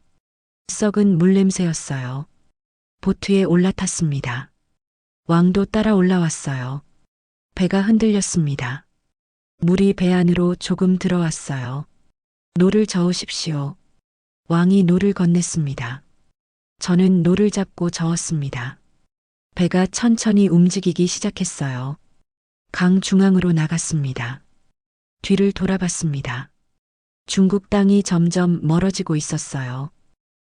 Speaker 1: 썩은 물 냄새였어요. 보트에 올라탔습니다. 왕도 따라 올라왔어요. 배가 흔들렸습니다. 물이 배 안으로 조금 들어왔어요. 노를 저으십시오. 왕이 노를 건넸습니다. 저는 노를 잡고 저었습니다. 배가 천천히 움직이기 시작했어요. 강 중앙으로 나갔습니다. 뒤를 돌아봤습니다. 중국 땅이 점점 멀어지고 있었어요.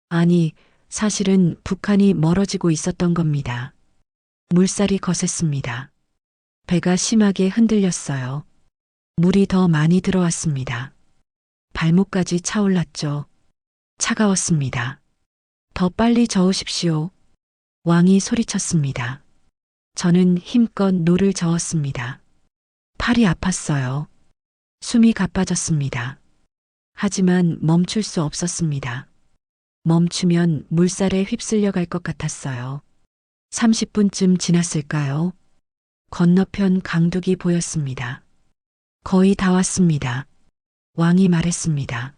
Speaker 1: 아니, 사실은 북한이 멀어지고 있었던 겁니다. 물살이 거셌습니다. 배가 심하게 흔들렸어요. 물이 더 많이 들어왔습니다. 발목까지 차올랐죠. 차가웠습니다. 더 빨리 저으십시오. 왕이 소리쳤습니다. 저는 힘껏 노를 저었습니다. 팔이 아팠어요. 숨이 가빠졌습니다. 하지만 멈출 수 없었습니다. 멈추면 물살에 휩쓸려 갈 것 같았어요. 30분쯤 지났을까요? 건너편 강둑이 보였습니다. 거의 다 왔습니다. 왕이 말했습니다.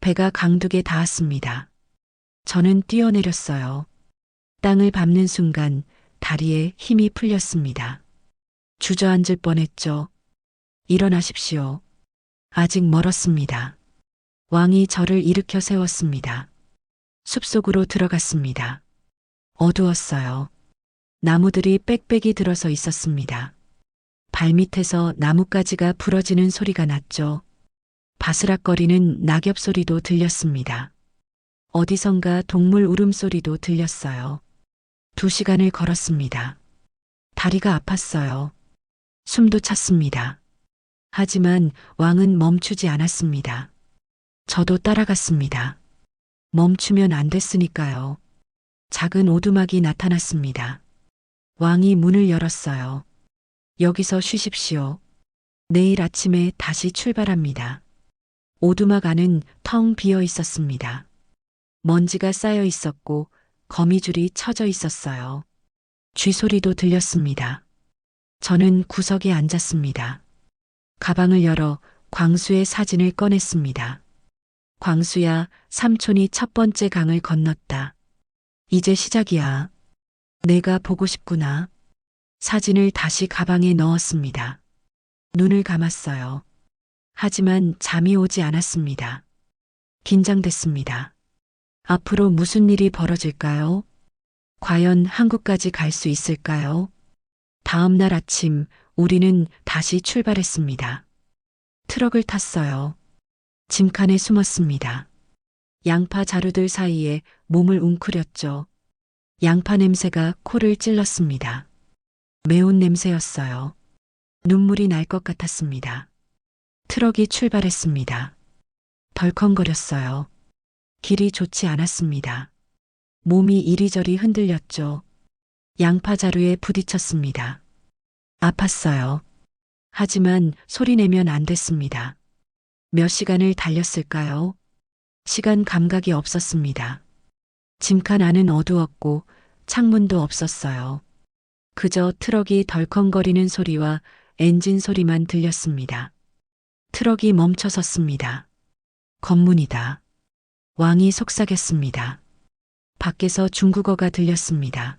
Speaker 1: 배가 강둑에 닿았습니다. 저는 뛰어내렸어요. 땅을 밟는 순간 다리에 힘이 풀렸습니다. 주저앉을 뻔했죠. 일어나십시오. 아직 멀었습니다. 왕이 저를 일으켜 세웠습니다. 숲속으로 들어갔습니다. 어두웠어요. 나무들이 빽빽이 들어서 있었습니다. 발밑에서 나뭇가지가 부러지는 소리가 났죠. 바스락거리는 낙엽 소리도 들렸습니다. 어디선가 동물 울음소리도 들렸어요. 2시간을 걸었습니다. 다리가 아팠어요. 숨도 찼습니다. 하지만 왕은 멈추지 않았습니다. 저도 따라갔습니다. 멈추면 안 됐으니까요. 작은 오두막이 나타났습니다. 왕이 문을 열었어요. 여기서 쉬십시오. 내일 아침에 다시 출발합니다. 오두막 안은 텅 비어 있었습니다. 먼지가 쌓여 있었고 거미줄이 쳐져 있었어요. 쥐소리도 들렸습니다. 저는 구석에 앉았습니다. 가방을 열어 광수의 사진을 꺼냈습니다. 광수야, 삼촌이 첫 번째 강을 건넜다. 이제 시작이야. 내가 보고 싶구나. 사진을 다시 가방에 넣었습니다. 눈을 감았어요. 하지만 잠이 오지 않았습니다. 긴장됐습니다. 앞으로 무슨 일이 벌어질까요? 과연 한국까지 갈 수 있을까요? 다음 날 아침 우리는 다시 출발했습니다. 트럭을 탔어요. 짐칸에 숨었습니다. 양파 자루들 사이에 몸을 웅크렸죠. 양파 냄새가 코를 찔렀습니다. 매운 냄새였어요. 눈물이 날 것 같았습니다. 트럭이 출발했습니다. 덜컹거렸어요. 길이 좋지 않았습니다. 몸이 이리저리 흔들렸죠. 양파 자루에 부딪혔습니다. 아팠어요. 하지만 소리내면 안 됐습니다. 몇 시간을 달렸을까요? 시간 감각이 없었습니다. 짐칸 안은 어두웠고 창문도 없었어요. 그저 트럭이 덜컹거리는 소리와 엔진 소리만 들렸습니다. 트럭이 멈춰 섰습니다. 검문이다. 왕이 속삭였습니다. 밖에서 중국어가 들렸습니다.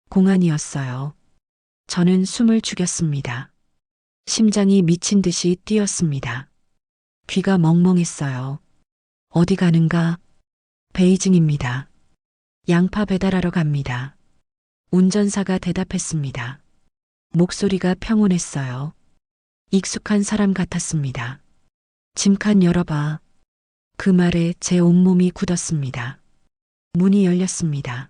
Speaker 1: 공안이었어요. 저는 숨을 죽였습니다. 심장이 미친 듯이 뛰었습니다. 귀가 멍멍했어요. 어디 가는가? 베이징입니다. 양파 배달하러 갑니다. 운전사가 대답했습니다. 목소리가 평온했어요. 익숙한 사람 같았습니다. 짐칸 열어봐. 그 말에 제 온몸이 굳었습니다. 문이 열렸습니다.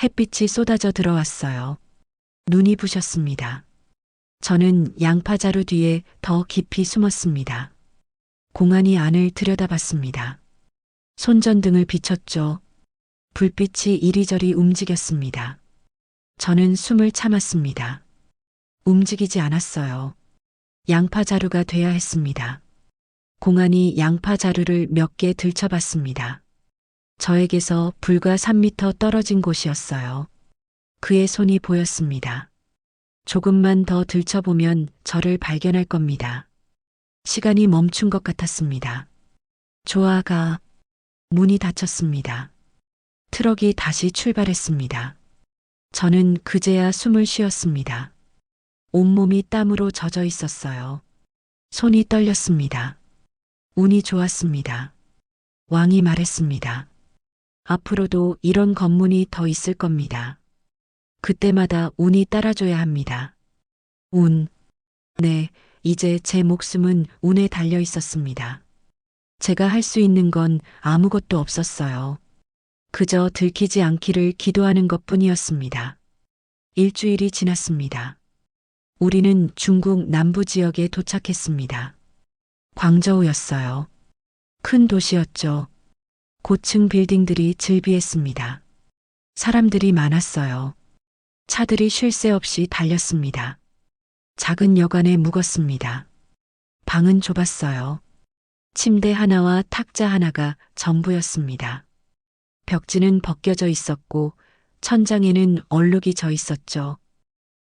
Speaker 1: 햇빛이 쏟아져 들어왔어요. 눈이 부셨습니다. 저는 양파 자루 뒤에 더 깊이 숨었습니다. 공안이 안을 들여다봤습니다. 손전등을 비췄죠. 불빛이 이리저리 움직였습니다. 저는 숨을 참았습니다. 움직이지 않았어요. 양파 자루가 돼야 했습니다. 공안이 양파 자루를 몇 개 들춰봤습니다. 저에게서 불과 3미터 떨어진 곳이었어요. 그의 손이 보였습니다. 조금만 더 들춰보면 저를 발견할 겁니다. 시간이 멈춘 것 같았습니다. 조아가 문이 닫혔습니다. 트럭이 다시 출발했습니다. 저는 그제야 숨을 쉬었습니다. 온몸이 땀으로 젖어 있었어요. 손이 떨렸습니다. 운이 좋았습니다. 왕이 말했습니다. 앞으로도 이런 검문이 더 있을 겁니다. 그때마다 운이 따라줘야 합니다. 운. 네, 이제 제 목숨은 운에 달려 있었습니다. 제가 할 수 있는 건 아무것도 없었어요. 그저 들키지 않기를 기도하는 것뿐이었습니다. 일주일이 지났습니다. 우리는 중국 남부 지역에 도착했습니다. 광저우였어요. 큰 도시였죠. 고층 빌딩들이 즐비했습니다. 사람들이 많았어요. 차들이 쉴 새 없이 달렸습니다. 작은 여관에 묵었습니다. 방은 좁았어요. 침대 하나와 탁자 하나가 전부였습니다. 벽지는 벗겨져 있었고 천장에는 얼룩이 져 있었죠.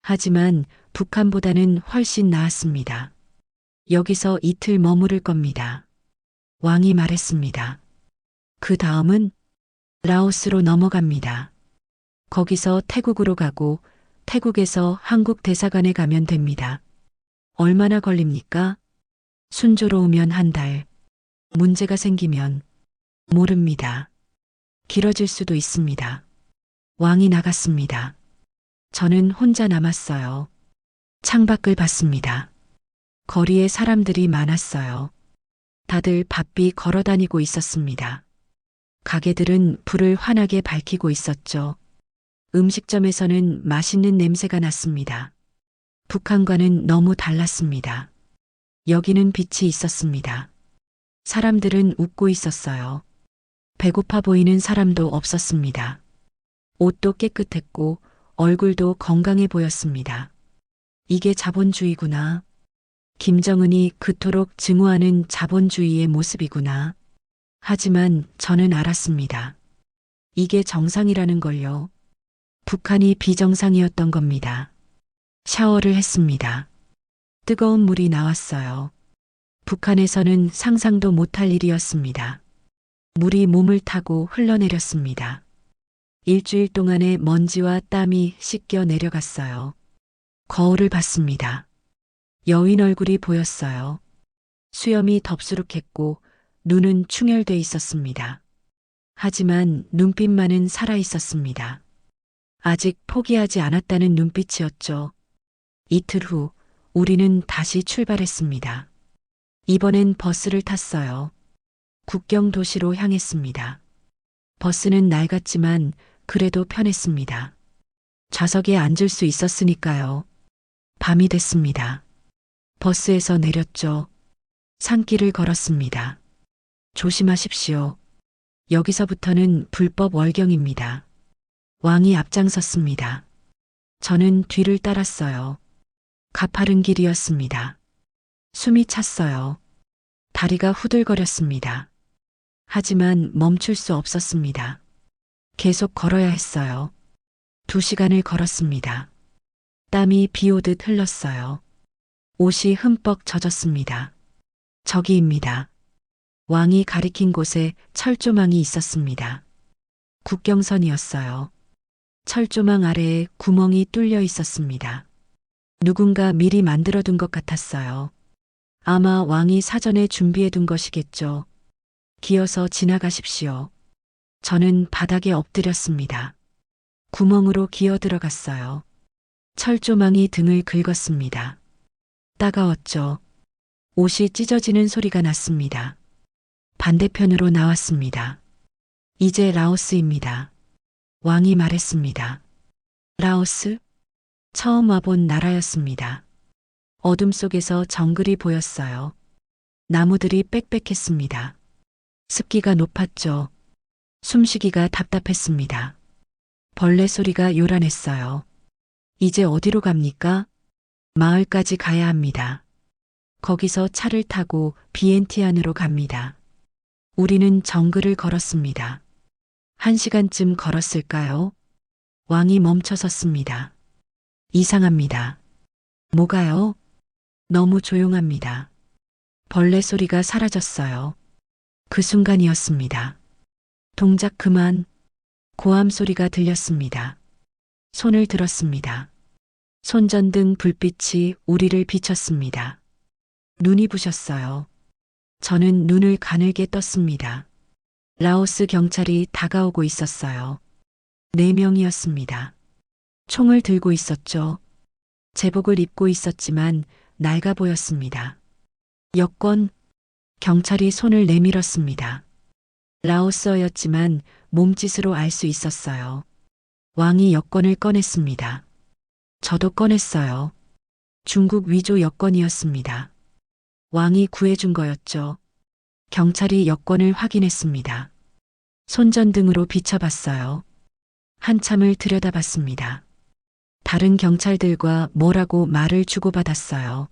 Speaker 1: 하지만 북한보다는 훨씬 나았습니다. 여기서 이틀 머무를 겁니다. 왕이 말했습니다. 그 다음은 라오스로 넘어갑니다. 거기서 태국으로 가고 태국에서 한국 대사관에 가면 됩니다. 얼마나 걸립니까? 순조로우면 한 달. 문제가 생기면 모릅니다. 길어질 수도 있습니다. 왕이 나갔습니다. 저는 혼자 남았어요. 창밖을 봤습니다. 거리에 사람들이 많았어요. 다들 바삐 걸어 다니고 있었습니다. 가게들은 불을 환하게 밝히고 있었죠. 음식점에서는 맛있는 냄새가 났습니다. 북한과는 너무 달랐습니다. 여기는 빛이 있었습니다. 사람들은 웃고 있었어요. 배고파 보이는 사람도 없었습니다. 옷도 깨끗했고 얼굴도 건강해 보였습니다. 이게 자본주의구나. 김정은이 그토록 증오하는 자본주의의 모습이구나. 하지만 저는 알았습니다. 이게 정상이라는 걸요. 북한이 비정상이었던 겁니다. 샤워를 했습니다. 뜨거운 물이 나왔어요. 북한에서는 상상도 못할 일이었습니다. 물이 몸을 타고 흘러내렸습니다. 일주일 동안의 먼지와 땀이 씻겨 내려갔어요. 거울을 봤습니다. 여인 얼굴이 보였어요. 수염이 덥수룩했고 눈은 충혈돼 있었습니다. 하지만 눈빛만은 살아 있었습니다. 아직 포기하지 않았다는 눈빛이었죠. 이틀 후 우리는 다시 출발했습니다. 이번엔 버스를 탔어요. 국경 도시로 향했습니다. 버스는 낡았지만 그래도 편했습니다. 좌석에 앉을 수 있었으니까요. 밤이 됐습니다. 버스에서 내렸죠. 산길을 걸었습니다. 조심하십시오. 여기서부터는 불법 월경입니다. 왕이 앞장섰습니다. 저는 뒤를 따랐어요. 가파른 길이었습니다. 숨이 찼어요. 다리가 후들거렸습니다. 하지만 멈출 수 없었습니다. 계속 걸어야 했어요. 2시간을 걸었습니다. 땀이 비 오듯 흘렀어요. 옷이 흠뻑 젖었습니다. 저기입니다. 왕이 가리킨 곳에 철조망이 있었습니다. 국경선이었어요. 철조망 아래에 구멍이 뚫려 있었습니다. 누군가 미리 만들어둔 것 같았어요. 아마 왕이 사전에 준비해둔 것이겠죠. 기어서 지나가십시오. 저는 바닥에 엎드렸습니다. 구멍으로 기어 들어갔어요. 철조망이 등을 긁었습니다. 따가웠죠. 옷이 찢어지는 소리가 났습니다. 반대편으로 나왔습니다. 이제 라오스입니다. 왕이 말했습니다. 라오스? 처음 와본 나라였습니다. 어둠 속에서 정글이 보였어요. 나무들이 빽빽했습니다. 습기가 높았죠. 숨쉬기가 답답했습니다. 벌레 소리가 요란했어요. 이제 어디로 갑니까? 마을까지 가야 합니다. 거기서 차를 타고 비엔티안으로 갑니다. 우리는 정글을 걸었습니다. 1시간쯤 걸었을까요? 왕이 멈춰 섰습니다. 이상합니다. 뭐가요? 너무 조용합니다. 벌레 소리가 사라졌어요. 그 순간이었습니다. 동작 그만. 고함 소리가 들렸습니다. 손을 들었습니다. 손전등 불빛이 우리를 비췄습니다. 눈이 부셨어요. 저는 눈을 가늘게 떴습니다. 라오스 경찰이 다가오고 있었어요. 4명이었습니다. 총을 들고 있었죠. 제복을 입고 있었지만 낡아 보였습니다. 여권? 경찰이 손을 내밀었습니다. 라오스어였지만 몸짓으로 알 수 있었어요. 왕이 여권을 꺼냈습니다. 저도 꺼냈어요. 중국 위조 여권이었습니다. 왕이 구해준 거였죠. 경찰이 여권을 확인했습니다. 손전등으로 비춰봤어요. 한참을 들여다봤습니다. 다른 경찰들과 뭐라고 말을 주고받았어요.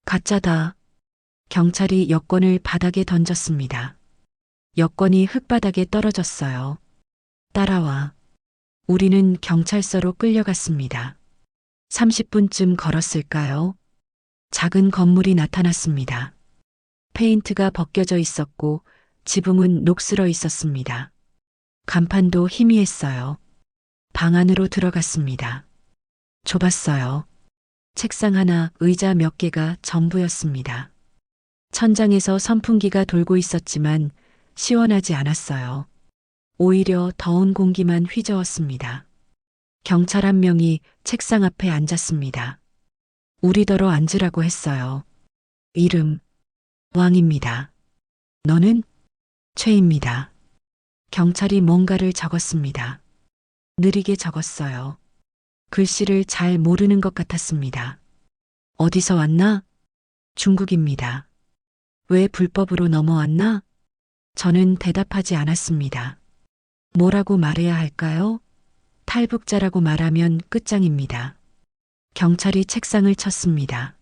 Speaker 1: 가짜다. 경찰이 여권을 바닥에 던졌습니다. 여권이 흙바닥에 떨어졌어요. 따라와. 우리는 경찰서로 끌려갔습니다. 30분쯤 걸었을까요? 작은 건물이 나타났습니다. 페인트가 벗겨져 있었고 지붕은 녹슬어 있었습니다. 간판도 희미했어요. 방 안으로 들어갔습니다. 좁았어요. 책상 하나, 의자 몇 개가 전부였습니다. 천장에서 선풍기가 돌고 있었지만 시원하지 않았어요. 오히려 더운 공기만 휘저었습니다. 경찰 한 명이 책상 앞에 앉았습니다. 우리더러 앉으라고 했어요. 이름, 왕입니다. 너는? 최입니다. 경찰이 뭔가를 적었습니다. 느리게 적었어요. 글씨를 잘 모르는 것 같았습니다. 어디서 왔나? 중국입니다. 왜 불법으로 넘어왔나? 저는 대답하지 않았습니다. 뭐라고 말해야 할까요? 탈북자라고 말하면 끝장입니다. 경찰이 책상을 쳤습니다.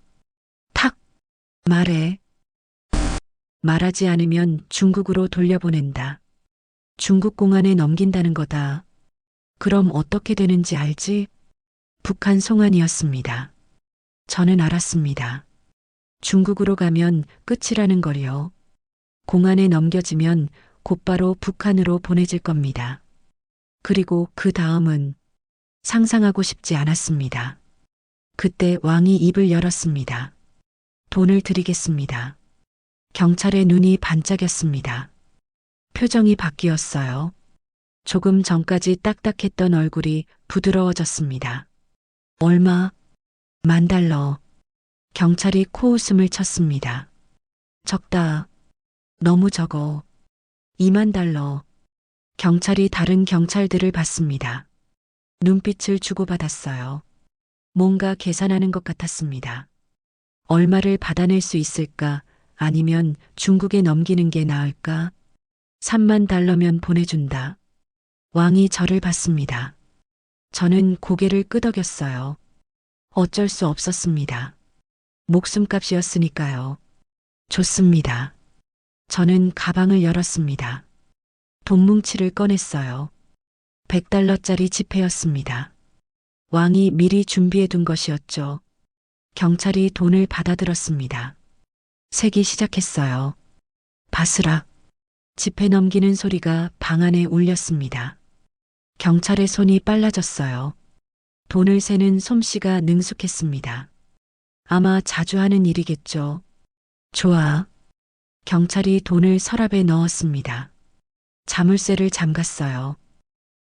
Speaker 1: 탁! 말해. 말하지 않으면 중국으로 돌려보낸다. 중국 공안에 넘긴다는 거다. 그럼 어떻게 되는지 알지? 북한 송환이었습니다. 저는 알았습니다. 중국으로 가면 끝이라는 걸요. 공안에 넘겨지면 곧바로 북한으로 보내질 겁니다. 그리고 그 다음은 상상하고 싶지 않았습니다. 그때 왕이 입을 열었습니다. 돈을 드리겠습니다. 경찰의 눈이 반짝였습니다. 표정이 바뀌었어요. 조금 전까지 딱딱했던 얼굴이 부드러워졌습니다. 얼마? $10,000. 경찰이 코웃음을 쳤습니다. 적다. 너무 적어. $20,000. 경찰이 다른 경찰들을 봤습니다. 눈빛을 주고받았어요. 뭔가 계산하는 것 같았습니다. 얼마를 받아낼 수 있을까? 아니면 중국에 넘기는 게 나을까? $30,000면 보내준다. 왕이 저를 봤습니다. 저는 고개를 끄덕였어요. 어쩔 수 없었습니다. 목숨값이었으니까요. 좋습니다. 저는 가방을 열었습니다. 돈뭉치를 꺼냈어요. $100짜리 지폐였습니다. 왕이 미리 준비해 둔 것이었죠. 경찰이 돈을 받아들었습니다. 세기 시작했어요. 바스락. 지폐 넘기는 소리가 방 안에 울렸습니다. 경찰의 손이 빨라졌어요. 돈을 세는 솜씨가 능숙했습니다. 아마 자주 하는 일이겠죠. 좋아. 경찰이 돈을 서랍에 넣었습니다. 자물쇠를 잠갔어요.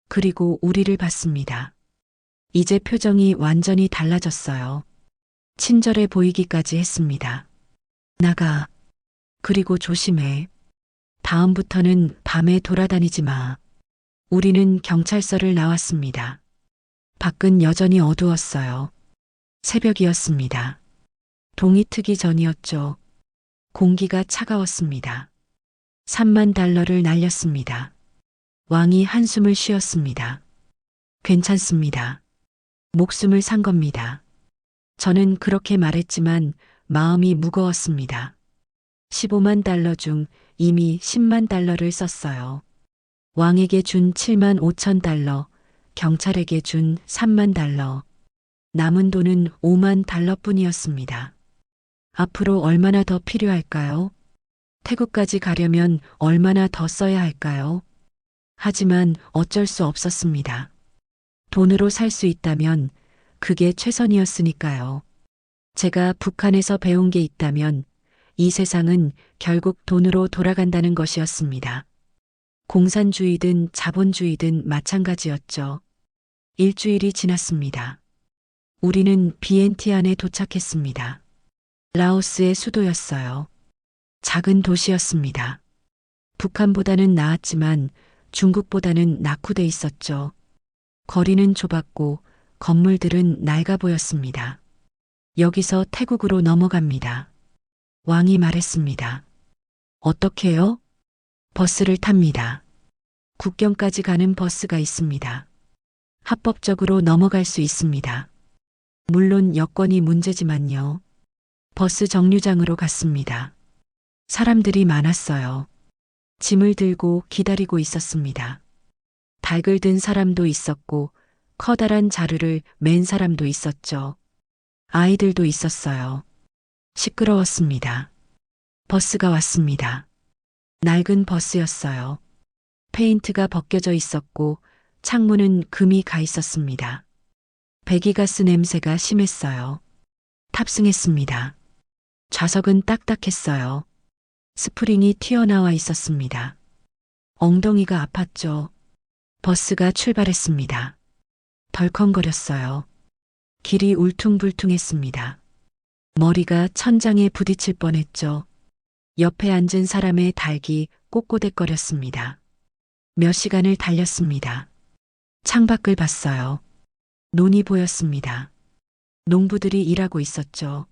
Speaker 1: 그리고 우리를 봤습니다. 이제 표정이 완전히 달라졌어요. 친절해 보이기까지 했습니다. 나가. 그리고 조심해. 다음부터는 밤에 돌아다니지 마. 우리는 경찰서를 나왔습니다. 밖은 여전히 어두웠어요. 새벽이었습니다. 동이 트기 전이었죠. 공기가 차가웠습니다. $30,000를 날렸습니다. 왕이 한숨을 쉬었습니다. 괜찮습니다. 목숨을 산 겁니다. 저는 그렇게 말했지만 마음이 무거웠습니다. $150,000 중 이미 $100,000를 썼어요. 왕에게 준 $75,000, 경찰에게 준 $30,000. 남은 돈은 $50,000뿐이었습니다. 앞으로 얼마나 더 필요할까요? 태국까지 가려면 얼마나 더 써야 할까요? 하지만 어쩔 수 없었습니다. 돈으로 살 수 있다면 그게 최선이었으니까요. 제가 북한에서 배운 게 있다면 이 세상은 결국 돈으로 돌아간다는 것이었습니다. 공산주의든 자본주의든 마찬가지였죠. 일주일이 지났습니다. 우리는 비엔티안에 도착했습니다. 라오스의 수도였어요. 작은 도시였습니다. 북한보다는 나았지만 중국보다는 낙후돼 있었죠. 거리는 좁았고 건물들은 낡아 보였습니다. 여기서 태국으로 넘어갑니다. 왕이 말했습니다. 어떻게요? 버스를 탑니다. 국경까지 가는 버스가 있습니다. 합법적으로 넘어갈 수 있습니다. 물론 여건이 문제지만요. 버스 정류장으로 갔습니다. 사람들이 많았어요. 짐을 들고 기다리고 있었습니다. 닭을 든 사람도 있었고 커다란 자루를 맨 사람도 있었죠. 아이들도 있었어요. 시끄러웠습니다. 버스가 왔습니다. 낡은 버스였어요. 페인트가 벗겨져 있었고 창문은 금이 가 있었습니다. 배기가스 냄새가 심했어요. 탑승했습니다. 좌석은 딱딱했어요. 스프링이 튀어나와 있었습니다. 엉덩이가 아팠죠. 버스가 출발했습니다. 덜컹거렸어요. 길이 울퉁불퉁했습니다. 머리가 천장에 부딪힐 뻔했죠. 옆에 앉은 사람의 닭이 꼬꼬댁거렸습니다. 몇 시간을 달렸습니다. 창밖을 봤어요. 논이 보였습니다. 농부들이 일하고 있었죠.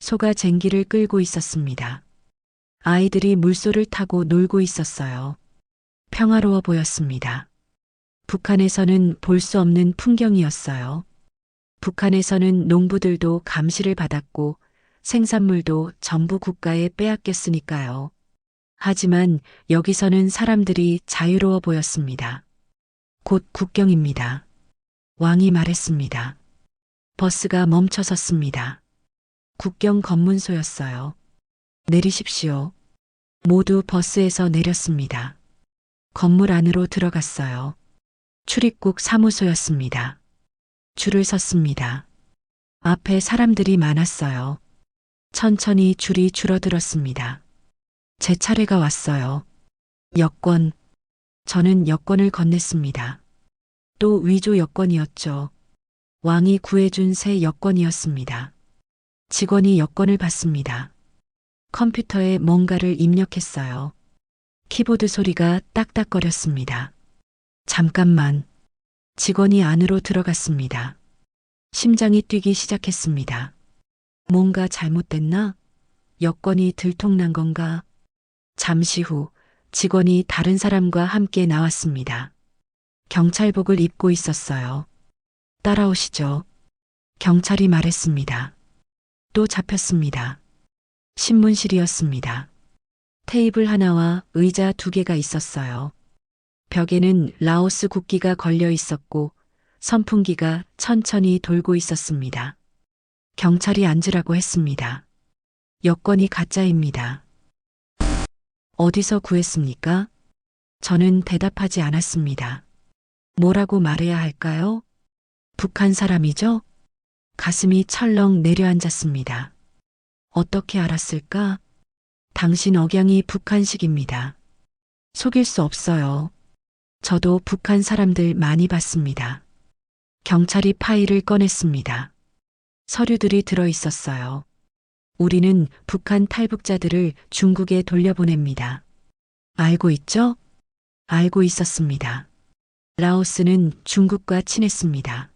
Speaker 1: 소가 쟁기를 끌고 있었습니다. 아이들이 물소를 타고 놀고 있었어요. 평화로워 보였습니다. 북한에서는 볼 수 없는 풍경이었어요. 북한에서는 농부들도 감시를 받았고 생산물도 전부 국가에 빼앗겼으니까요. 하지만 여기서는 사람들이 자유로워 보였습니다. 곧 국경입니다. 왕이 말했습니다. 버스가 멈춰 섰습니다. 국경 검문소였어요. 내리십시오. 모두 버스에서 내렸습니다. 건물 안으로 들어갔어요. 출입국 사무소였습니다. 줄을 섰습니다. 앞에 사람들이 많았어요. 천천히 줄이 줄어들었습니다. 제 차례가 왔어요. 여권. 저는 여권을 건넸습니다. 또 위조 여권이었죠. 왕이 구해준 새 여권이었습니다. 직원이 여권을 받습니다. 컴퓨터에 뭔가를 입력했어요. 키보드 소리가 딱딱거렸습니다. 잠깐만. 직원이 안으로 들어갔습니다. 심장이 뛰기 시작했습니다. 뭔가 잘못됐나? 여권이 들통난 건가? 잠시 후 직원이 다른 사람과 함께 나왔습니다. 경찰복을 입고 있었어요. 따라오시죠. 경찰이 말했습니다. 또 잡혔습니다. 신문실이었습니다. 테이블 하나와 의자 2개가 있었어요. 벽에는 라오스 국기가 걸려 있었고 선풍기가 천천히 돌고 있었습니다. 경찰이 앉으라고 했습니다. 여권이 가짜입니다. 어디서 구했습니까? 저는 대답하지 않았습니다. 뭐라고 말해야 할까요? 북한 사람이죠? 가슴이 철렁 내려앉았습니다. 어떻게 알았을까? 당신 억양이 북한식입니다. 속일 수 없어요. 저도 북한 사람들 많이 봤습니다. 경찰이 파일을 꺼냈습니다. 서류들이 들어 있었어요. 우리는 북한 탈북자들을 중국에 돌려보냅니다. 알고 있죠? 알고 있었습니다. 라오스는 중국과 친했습니다.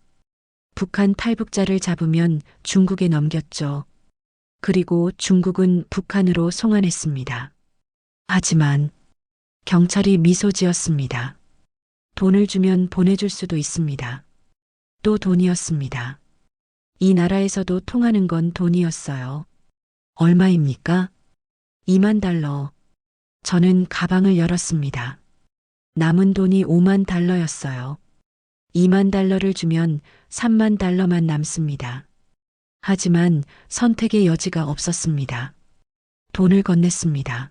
Speaker 1: 북한 탈북자를 잡으면 중국에 넘겼죠. 그리고 중국은 북한으로 송환했습니다. 하지만 경찰이 미소 지었습니다. 돈을 주면 보내줄 수도 있습니다. 또 돈이었습니다. 이 나라에서도 통하는 건 돈이었어요. 얼마입니까? 2만 달러. 저는 가방을 열었습니다. 남은 돈이 5만 달러였어요. 2만 달러를 주면 3만 달러만 남습니다. 하지만 선택의 여지가 없었습니다. 돈을 건넸습니다.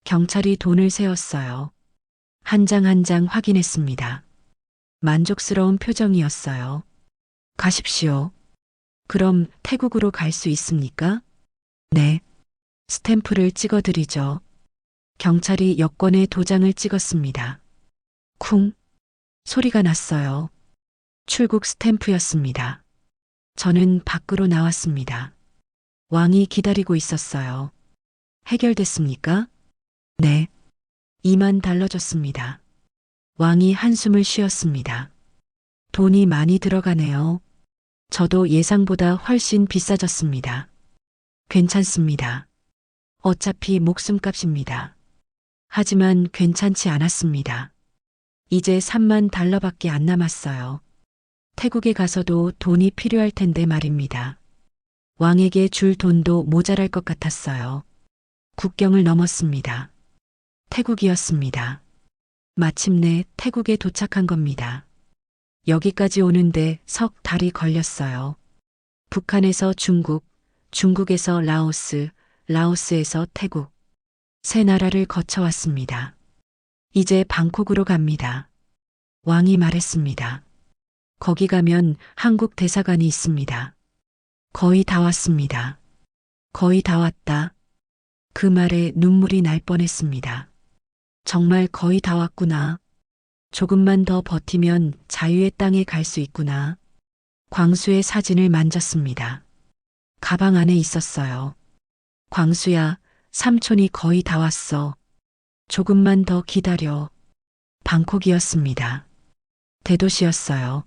Speaker 1: 경찰이 돈을 세었어요. 한 장 한 장 확인했습니다. 만족스러운 표정이었어요. 가십시오. 그럼 태국으로 갈 수 있습니까? 네. 스탬프를 찍어드리죠. 경찰이 여권에 도장을 찍었습니다. 쿵. 소리가 났어요. 출국 스탬프였습니다. 저는 밖으로 나왔습니다. 왕이 기다리고 있었어요. 해결됐습니까? 네. 2만 달러 줬습니다. 왕이 한숨을 쉬었습니다. 돈이 많이 들어가네요. 저도 예상보다 훨씬 비싸졌습니다. 괜찮습니다. 어차피 목숨값입니다. 하지만 괜찮지 않았습니다. 이제 3만 달러밖에 안 남았어요. 태국에 가서도 돈이 필요할 텐데 말입니다. 왕에게 줄 돈도 모자랄 것 같았어요. 국경을 넘었습니다. 태국이었습니다. 마침내 태국에 도착한 겁니다. 여기까지 오는데 석 달이 걸렸어요. 북한에서 중국, 중국에서 라오스, 라오스에서 태국. 세 나라를 거쳐왔습니다. 이제 방콕으로 갑니다. 왕이 말했습니다. 거기 가면 한국 대사관이 있습니다. 거의 다 왔습니다. 거의 다 왔다. 그 말에 눈물이 날 뻔했습니다. 정말 거의 다 왔구나. 조금만 더 버티면 자유의 땅에 갈 수 있구나. 광수의 사진을 만졌습니다. 가방 안에 있었어요. 광수야, 삼촌이 거의 다 왔어. 조금만 더 기다려. 방콕이었습니다. 대도시였어요.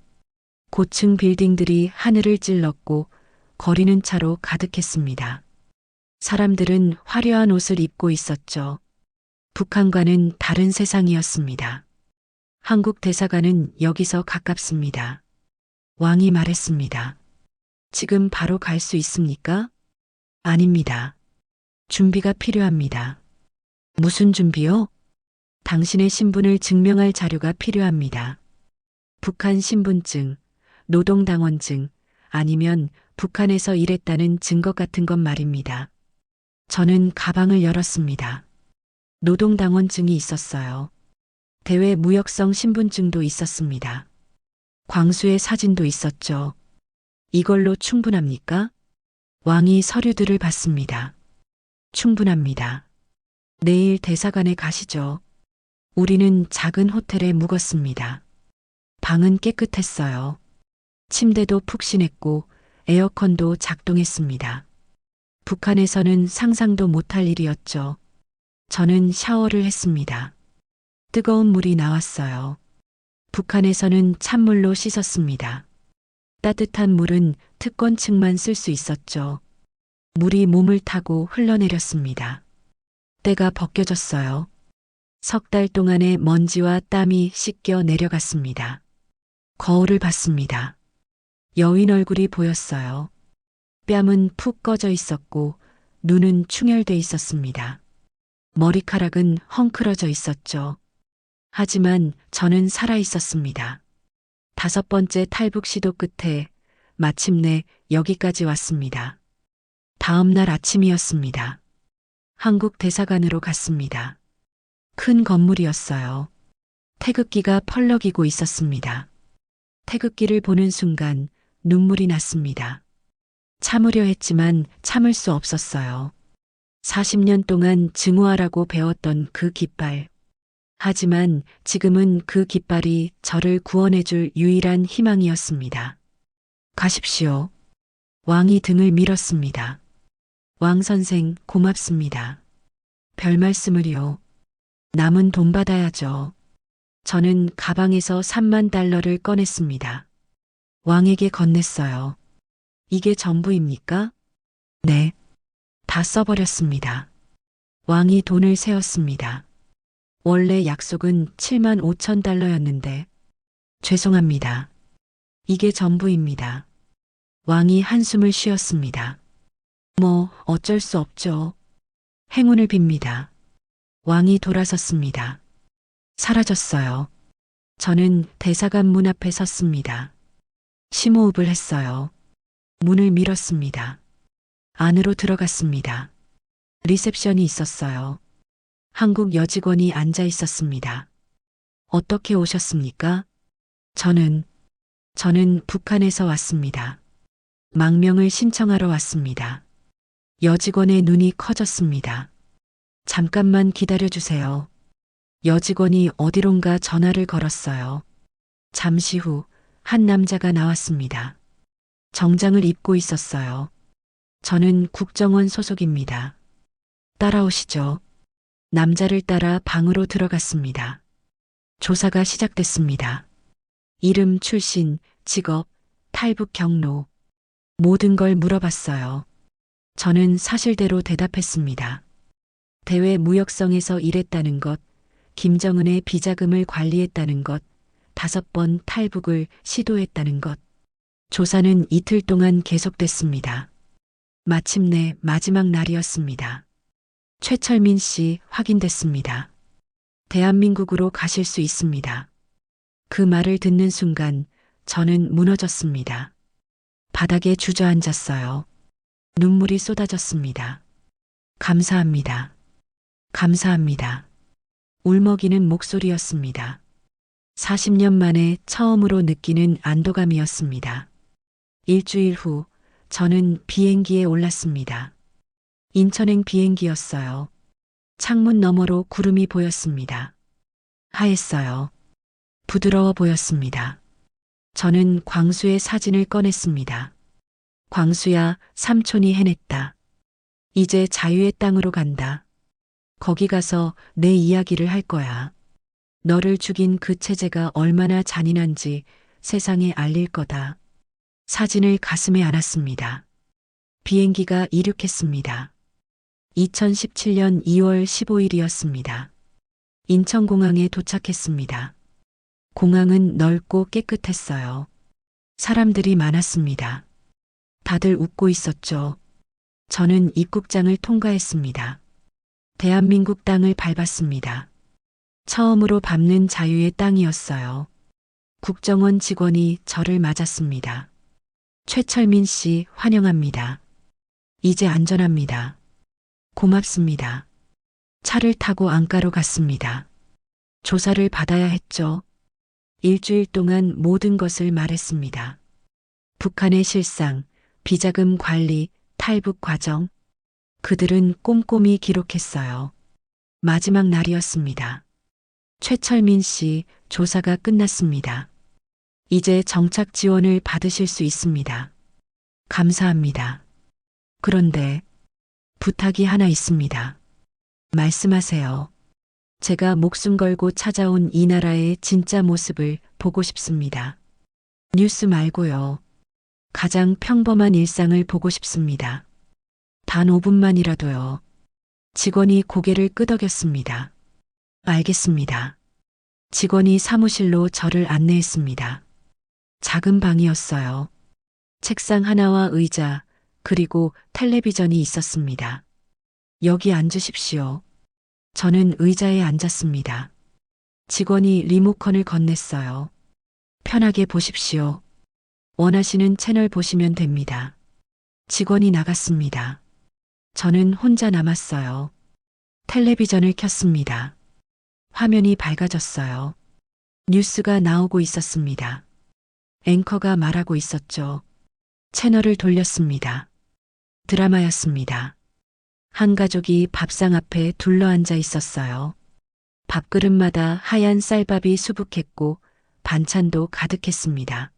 Speaker 1: 고층 빌딩들이 하늘을 찔렀고 거리는 차로 가득했습니다. 사람들은 화려한 옷을 입고 있었죠. 북한과는 다른 세상이었습니다. 한국 대사관은 여기서 가깝습니다. 왕이 말했습니다. 지금 바로 갈 수 있습니까? 아닙니다. 준비가 필요합니다. 무슨 준비요? 당신의 신분을 증명할 자료가 필요합니다. 북한 신분증, 노동당원증, 아니면 북한에서 일했다는 증거 같은 것 말입니다. 저는 가방을 열었습니다. 노동당원증이 있었어요. 대외 무역성 신분증도 있었습니다. 광수의 사진도 있었죠. 이걸로 충분합니까? 왕이 서류들을 받습니다. 충분합니다. 내일 대사관에 가시죠. 우리는 작은 호텔에 묵었습니다. 방은 깨끗했어요. 침대도 푹신했고 에어컨도 작동했습니다. 북한에서는 상상도 못할 일이었죠. 저는 샤워를 했습니다. 뜨거운 물이 나왔어요. 북한에서는 찬물로 씻었습니다. 따뜻한 물은 특권층만 쓸 수 있었죠. 물이 몸을 타고 흘러내렸습니다. 때가 벗겨졌어요. 석 달 동안의 먼지와 땀이 씻겨 내려갔습니다. 거울을 봤습니다. 여인 얼굴이 보였어요. 뺨은 푹 꺼져 있었고 눈은 충혈돼 있었습니다. 머리카락은 헝클어져 있었죠. 하지만 저는 살아 있었습니다. 5번째 탈북 시도 끝에 마침내 여기까지 왔습니다. 다음 날 아침이었습니다. 한국 대사관으로 갔습니다. 큰 건물이었어요. 태극기가 펄럭이고 있었습니다. 태극기를 보는 순간 눈물이 났습니다. 참으려 했지만 참을 수 없었어요. 40년 동안 증오하라고 배웠던 그 깃발. 하지만 지금은 그 깃발이 저를 구원해줄 유일한 희망이었습니다. 가십시오. 왕이 등을 밀었습니다. 왕 선생, 고맙습니다. 별 말씀을요. 남은 돈 받아야죠. 저는 가방에서 3만 달러를 꺼냈습니다. 왕에게 건넸어요. 이게 전부입니까? 네. 다 써버렸습니다. 왕이 돈을 세었습니다. 원래 약속은 7만 5천 달러였는데. 죄송합니다. 이게 전부입니다. 왕이 한숨을 쉬었습니다. 뭐 어쩔 수 없죠. 행운을 빕니다. 왕이 돌아섰습니다. 사라졌어요. 저는 대사관 문 앞에 섰습니다. 심호흡을 했어요. 문을 밀었습니다. 안으로 들어갔습니다. 리셉션이 있었어요. 한국 여직원이 앉아 있었습니다. 어떻게 오셨습니까? 저는 북한에서 왔습니다. 망명을 신청하러 왔습니다. 여직원의 눈이 커졌습니다. 잠깐만 기다려주세요. 여직원이 어디론가 전화를 걸었어요. 잠시 후 한 남자가 나왔습니다. 정장을 입고 있었어요. 저는 국정원 소속입니다. 따라오시죠. 남자를 따라 방으로 들어갔습니다. 조사가 시작됐습니다. 이름, 출신, 직업, 탈북 경로, 모든 걸 물어봤어요. 저는 사실대로 대답했습니다. 대외 무역성에서 일했다는 것, 김정은의 비자금을 관리했다는 것, 5번 탈북을 시도했다는 것. 조사는 이틀 동안 계속됐습니다. 마침내 마지막 날이었습니다. 최철민 씨 확인됐습니다. 대한민국으로 가실 수 있습니다. 그 말을 듣는 순간 저는 무너졌습니다. 바닥에 주저앉았어요. 눈물이 쏟아졌습니다. 감사합니다. 감사합니다. 울먹이는 목소리였습니다. 40년 만에 처음으로 느끼는 안도감이었습니다. 일주일 후 저는 비행기에 올랐습니다. 인천행 비행기였어요. 창문 너머로 구름이 보였습니다. 하했어요. 부드러워 보였습니다. 저는 광수의 사진을 꺼냈습니다. 광수야, 삼촌이 해냈다. 이제 자유의 땅으로 간다. 거기 가서 내 이야기를 할 거야. 너를 죽인 그 체제가 얼마나 잔인한지 세상에 알릴 거다. 사진을 가슴에 안았습니다. 비행기가 이륙했습니다. 2017년 2월 15일이었습니다. 인천공항에 도착했습니다. 공항은 넓고 깨끗했어요. 사람들이 많았습니다. 다들 웃고 있었죠. 저는 입국장을 통과했습니다. 대한민국 땅을 밟았습니다. 처음으로 밟는 자유의 땅이었어요. 국정원 직원이 저를 맞았습니다. 최철민 씨 환영합니다. 이제 안전합니다. 고맙습니다. 차를 타고 안가로 갔습니다. 조사를 받아야 했죠. 일주일 동안 모든 것을 말했습니다. 북한의 실상, 비자금 관리, 탈북 과정. 그들은 꼼꼼히 기록했어요. 마지막 날이었습니다. 최철민 씨, 조사가 끝났습니다. 이제 정착 지원을 받으실 수 있습니다. 감사합니다. 그런데 부탁이 하나 있습니다. 말씀하세요. 제가 목숨 걸고 찾아온 이 나라의 진짜 모습을 보고 싶습니다. 뉴스 말고요. 가장 평범한 일상을 보고 싶습니다. 단 5분만이라도요. 직원이 고개를 끄덕였습니다. 알겠습니다. 직원이 사무실로 저를 안내했습니다. 작은 방이었어요. 책상 하나와 의자, 그리고 텔레비전이 있었습니다. 여기 앉으십시오. 저는 의자에 앉았습니다. 직원이 리모컨을 건넸어요. 편하게 보십시오. 원하시는 채널 보시면 됩니다. 직원이 나갔습니다. 저는 혼자 남았어요. 텔레비전을 켰습니다. 화면이 밝아졌어요. 뉴스가 나오고 있었습니다. 앵커가 말하고 있었죠. 채널을 돌렸습니다. 드라마였습니다. 한 가족이 밥상 앞에 둘러앉아 있었어요. 밥그릇마다 하얀 쌀밥이 수북했고 반찬도 가득했습니다.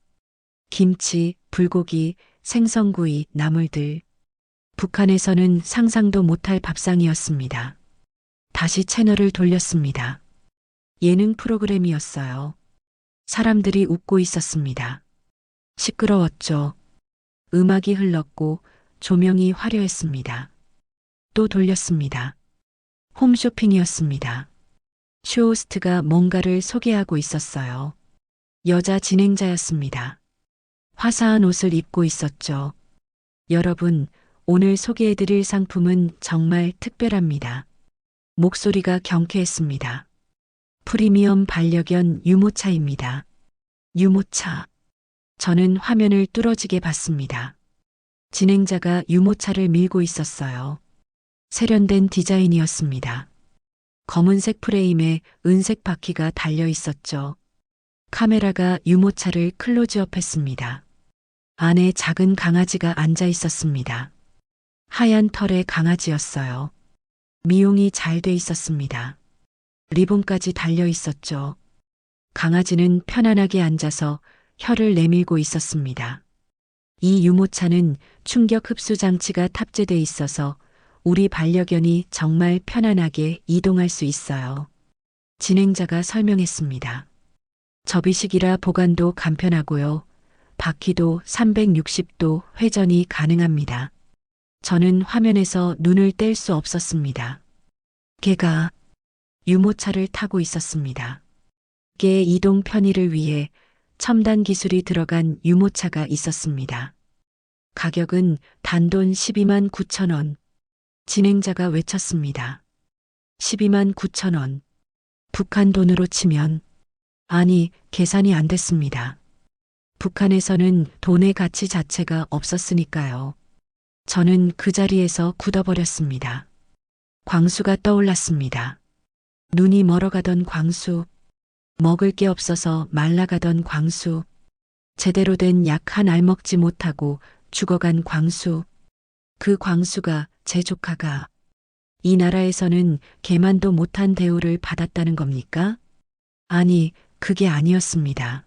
Speaker 1: 김치, 불고기, 생선구이, 나물들. 북한에서는 상상도 못할 밥상이었습니다. 다시 채널을 돌렸습니다. 예능 프로그램이었어요. 사람들이 웃고 있었습니다. 시끄러웠죠. 음악이 흘렀고 조명이 화려했습니다. 또 돌렸습니다. 홈쇼핑이었습니다. 쇼호스트가 뭔가를 소개하고 있었어요. 여자 진행자였습니다. 화사한 옷을 입고 있었죠. 여러분, 오늘 소개해드릴 상품은 정말 특별합니다. 목소리가 경쾌했습니다. 프리미엄 반려견 유모차입니다. 유모차. 저는 화면을 뚫어지게 봤습니다. 진행자가 유모차를 밀고 있었어요. 세련된 디자인이었습니다. 검은색 프레임에 은색 바퀴가 달려 있었죠. 카메라가 유모차를 클로즈업했습니다. 안에 작은 강아지가 앉아 있었습니다. 하얀 털의 강아지였어요. 미용이 잘 돼 있었습니다. 리본까지 달려 있었죠. 강아지는 편안하게 앉아서 혀를 내밀고 있었습니다. 이 유모차는 충격 흡수 장치가 탑재돼 있어서 우리 반려견이 정말 편안하게 이동할 수 있어요. 진행자가 설명했습니다. 접이식이라 보관도 간편하고요. 바퀴도 360도 회전이 가능합니다. 저는 화면에서 눈을 뗄 수 없었습니다. 개가 유모차를 타고 있었습니다. 개의 이동 편의를 위해 첨단 기술이 들어간 유모차가 있었습니다. 가격은 단돈 12만 9천 원. 진행자가 외쳤습니다. 12만 9천 원. 북한 돈으로 치면, 아니, 계산이 안 됐습니다. 북한에서는 돈의 가치 자체가 없었으니까요. 저는 그 자리에서 굳어버렸습니다. 광수가 떠올랐습니다. 눈이 멀어가던 광수, 먹을 게 없어서 말라가던 광수, 제대로 된 약 한 알 먹지 못하고 죽어간 광수, 그 광수가 제 조카가 이 나라에서는 개만도 못한 대우를 받았다는 겁니까? 아니, 그게 아니었습니다.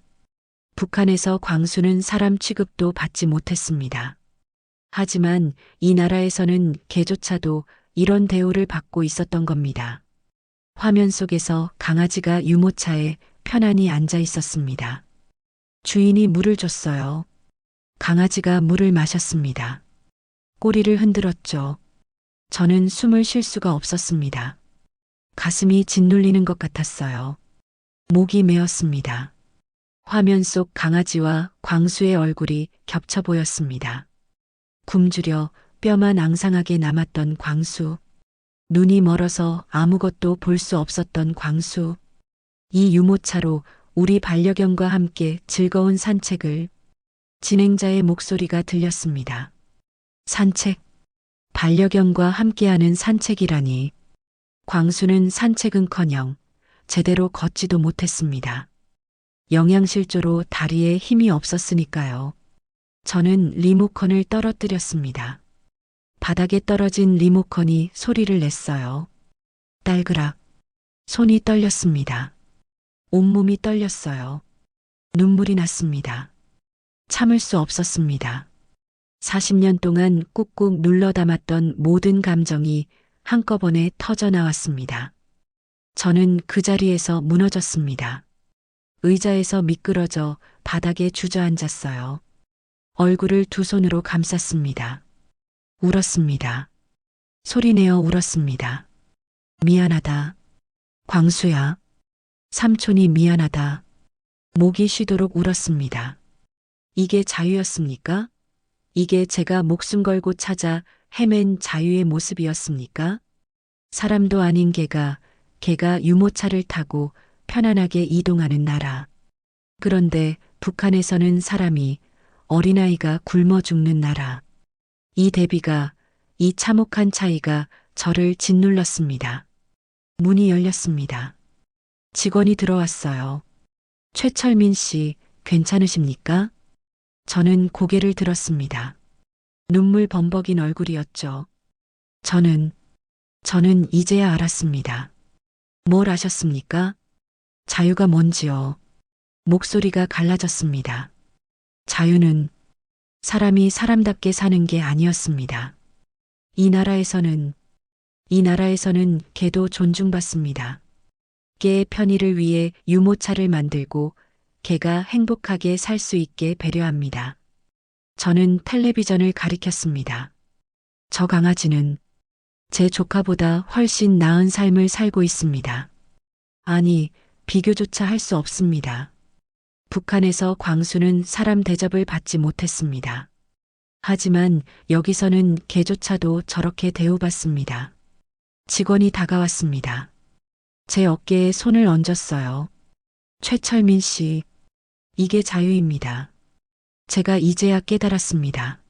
Speaker 1: 북한에서 광수는 사람 취급도 받지 못했습니다. 하지만 이 나라에서는 개조차도 이런 대우를 받고 있었던 겁니다. 화면 속에서 강아지가 유모차에 편안히 앉아 있었습니다. 주인이 물을 줬어요. 강아지가 물을 마셨습니다. 꼬리를 흔들었죠. 저는 숨을 쉴 수가 없었습니다. 가슴이 짓눌리는 것 같았어요. 목이 메었습니다. 화면 속 강아지와 광수의 얼굴이 겹쳐 보였습니다. 굶주려 뼈만 앙상하게 남았던 광수, 눈이 멀어서 아무것도 볼 수 없었던 광수, 이 유모차로 우리 반려견과 함께 즐거운 산책을. 진행자의 목소리가 들렸습니다. 산책, 반려견과 함께하는 산책이라니. 광수는 산책은커녕 제대로 걷지도 못했습니다. 영양실조로 다리에 힘이 없었으니까요. 저는 리모컨을 떨어뜨렸습니다. 바닥에 떨어진 리모컨이 소리를 냈어요. 딸그락. 손이 떨렸습니다. 온몸이 떨렸어요. 눈물이 났습니다. 참을 수 없었습니다. 40년 동안 꾹꾹 눌러 담았던 모든 감정이 한꺼번에 터져 나왔습니다. 저는 그 자리에서 무너졌습니다. 의자에서 미끄러져 바닥에 주저앉았어요. 얼굴을 두 손으로 감쌌습니다. 울었습니다. 소리내어 울었습니다. 미안하다. 광수야. 삼촌이 미안하다. 목이 쉬도록 울었습니다. 이게 자유였습니까? 이게 제가 목숨 걸고 찾아 헤맨 자유의 모습이었습니까? 사람도 아닌 개가 유모차를 타고 편안하게 이동하는 나라. 그런데 북한에서는 사람이, 어린아이가 굶어 죽는 나라. 이 대비가, 이 참혹한 차이가 저를 짓눌렀습니다. 문이 열렸습니다. 직원이 들어왔어요. 최철민 씨, 괜찮으십니까? 저는 고개를 들었습니다. 눈물 범벅인 얼굴이었죠. 저는 이제야 알았습니다. 뭘 아셨습니까? 자유가 뭔지요. 목소리가 갈라졌습니다. 자유는 사람이 사람답게 사는 게 아니었습니다. 이 나라에서는 개도 존중받습니다. 개의 편의를 위해 유모차를 만들고 개가 행복하게 살 수 있게 배려합니다. 저는 텔레비전을 가리켰습니다. 저 강아지는 제 조카보다 훨씬 나은 삶을 살고 있습니다. 아니, 비교조차 할 수 없습니다. 북한에서 광수는 사람 대접을 받지 못했습니다. 하지만 여기서는 개조차도 저렇게 대우받습니다. 직원이 다가왔습니다. 제 어깨에 손을 얹었어요. 최철민 씨, 이게 자유입니다. 제가 이제야 깨달았습니다.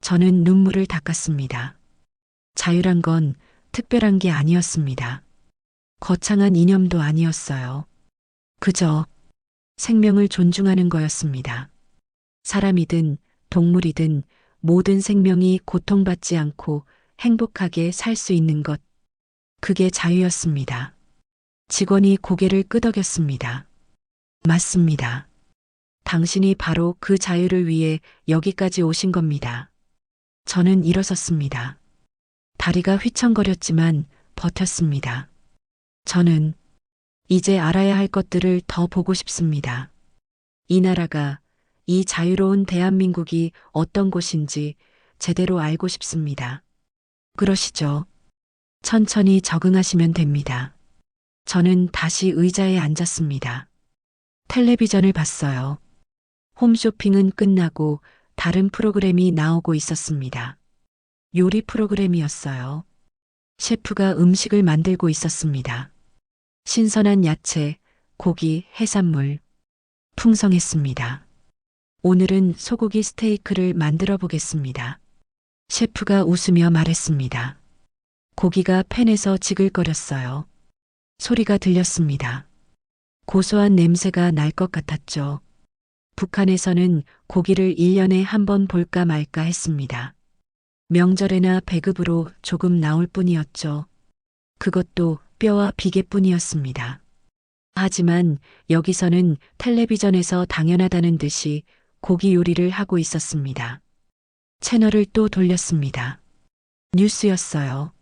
Speaker 1: 저는 눈물을 닦았습니다. 자유란 건 특별한 게 아니었습니다. 거창한 이념도 아니었어요. 그저 생명을 존중하는 거였습니다. 사람이든 동물이든 모든 생명이 고통받지 않고 행복하게 살 수 있는 것. 그게 자유였습니다. 직원이 고개를 끄덕였습니다. 맞습니다. 당신이 바로 그 자유를 위해 여기까지 오신 겁니다. 저는 일어섰습니다. 다리가 휘청거렸지만 버텼습니다. 저는 이제 알아야 할 것들을 더 보고 싶습니다. 이 나라가, 이 자유로운 대한민국이 어떤 곳인지 제대로 알고 싶습니다. 그러시죠. 천천히 적응하시면 됩니다. 저는 다시 의자에 앉았습니다. 텔레비전을 봤어요. 홈쇼핑은 끝나고 다른 프로그램이 나오고 있었습니다. 요리 프로그램이었어요. 셰프가 음식을 만들고 있었습니다. 신선한 야채, 고기, 해산물. 풍성했습니다. 오늘은 소고기 스테이크를 만들어 보겠습니다. 셰프가 웃으며 말했습니다. 고기가 팬에서 지글거렸어요. 소리가 들렸습니다. 고소한 냄새가 날 것 같았죠. 북한에서는 고기를 1년에 한 번 볼까 말까 했습니다. 명절에나 배급으로 조금 나올 뿐이었죠. 그것도 뼈와 비계뿐이었습니다. 하지만 여기서는 텔레비전에서 당연하다는 듯이 고기 요리를 하고 있었습니다. 채널을 또 돌렸습니다. 뉴스였어요.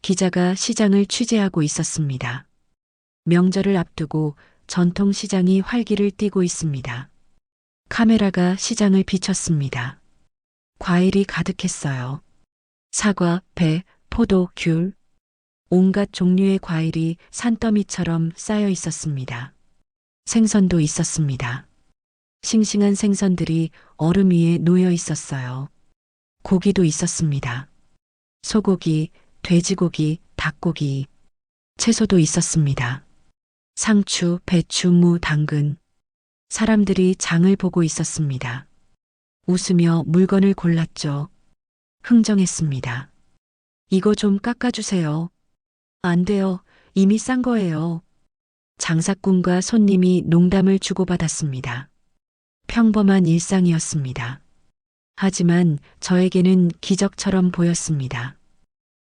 Speaker 1: 기자가 시장을 취재하고 있었습니다. 명절을 앞두고 전통시장이 활기를 띠고 있습니다. 카메라가 시장을 비췄습니다. 과일이 가득했어요. 사과, 배, 포도, 귤. 온갖 종류의 과일이 산더미처럼 쌓여 있었습니다. 생선도 있었습니다. 싱싱한 생선들이 얼음 위에 놓여 있었어요. 고기도 있었습니다. 소고기, 돼지고기, 닭고기, 채소도 있었습니다. 상추, 배추, 무, 당근. 사람들이 장을 보고 있었습니다. 웃으며 물건을 골랐죠. 흥정했습니다. 이거 좀 깎아주세요. 안 돼요. 이미 싼 거예요. 장사꾼과 손님이 농담을 주고받았습니다. 평범한 일상이었습니다. 하지만 저에게는 기적처럼 보였습니다.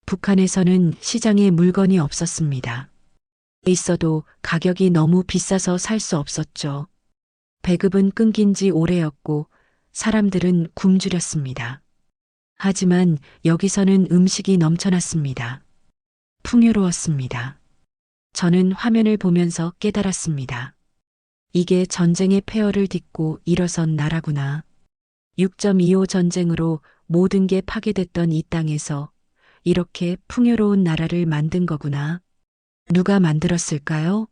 Speaker 1: 북한에서는 시장에 물건이 없었습니다. 있어도 가격이 너무 비싸서 살 수 없었죠. 배급은 끊긴 지 오래였고 사람들은 굶주렸습니다. 하지만 여기서는 음식이 넘쳐났습니다. 풍요로웠습니다. 저는 화면을 보면서 깨달았습니다. 이게 전쟁의 폐허를 딛고 일어선 나라구나. 6.25 전쟁으로 모든 게 파괴됐던 이 땅에서 이렇게 풍요로운 나라를 만든 거구나. 누가 만들었을까요?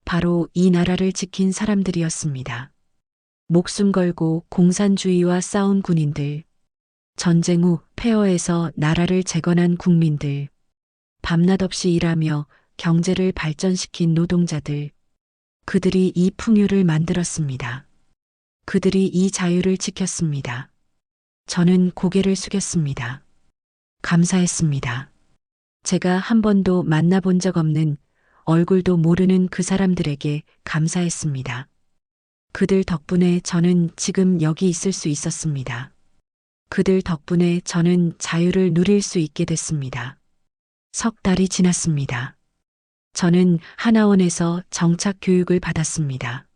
Speaker 1: 바로 이 나라를 지킨 사람들이었습니다. 목숨 걸고 공산주의와 싸운 군인들, 전쟁 후 폐허에서 나라를 재건한 국민들, 밤낮 없이 일하며 경제를 발전시킨 노동자들, 그들이 이 풍요를 만들었습니다. 그들이 이 자유를 지켰습니다. 저는 고개를 숙였습니다. 감사했습니다. 제가 한 번도 만나본 적 없는 얼굴도 모르는 그 사람들에게 감사했습니다. 그들 덕분에 저는 지금 여기 있을 수 있었습니다. 그들 덕분에 저는 자유를 누릴 수 있게 됐습니다. 석 달이 지났습니다. 저는 하나원에서 정착 교육을 받았습니다.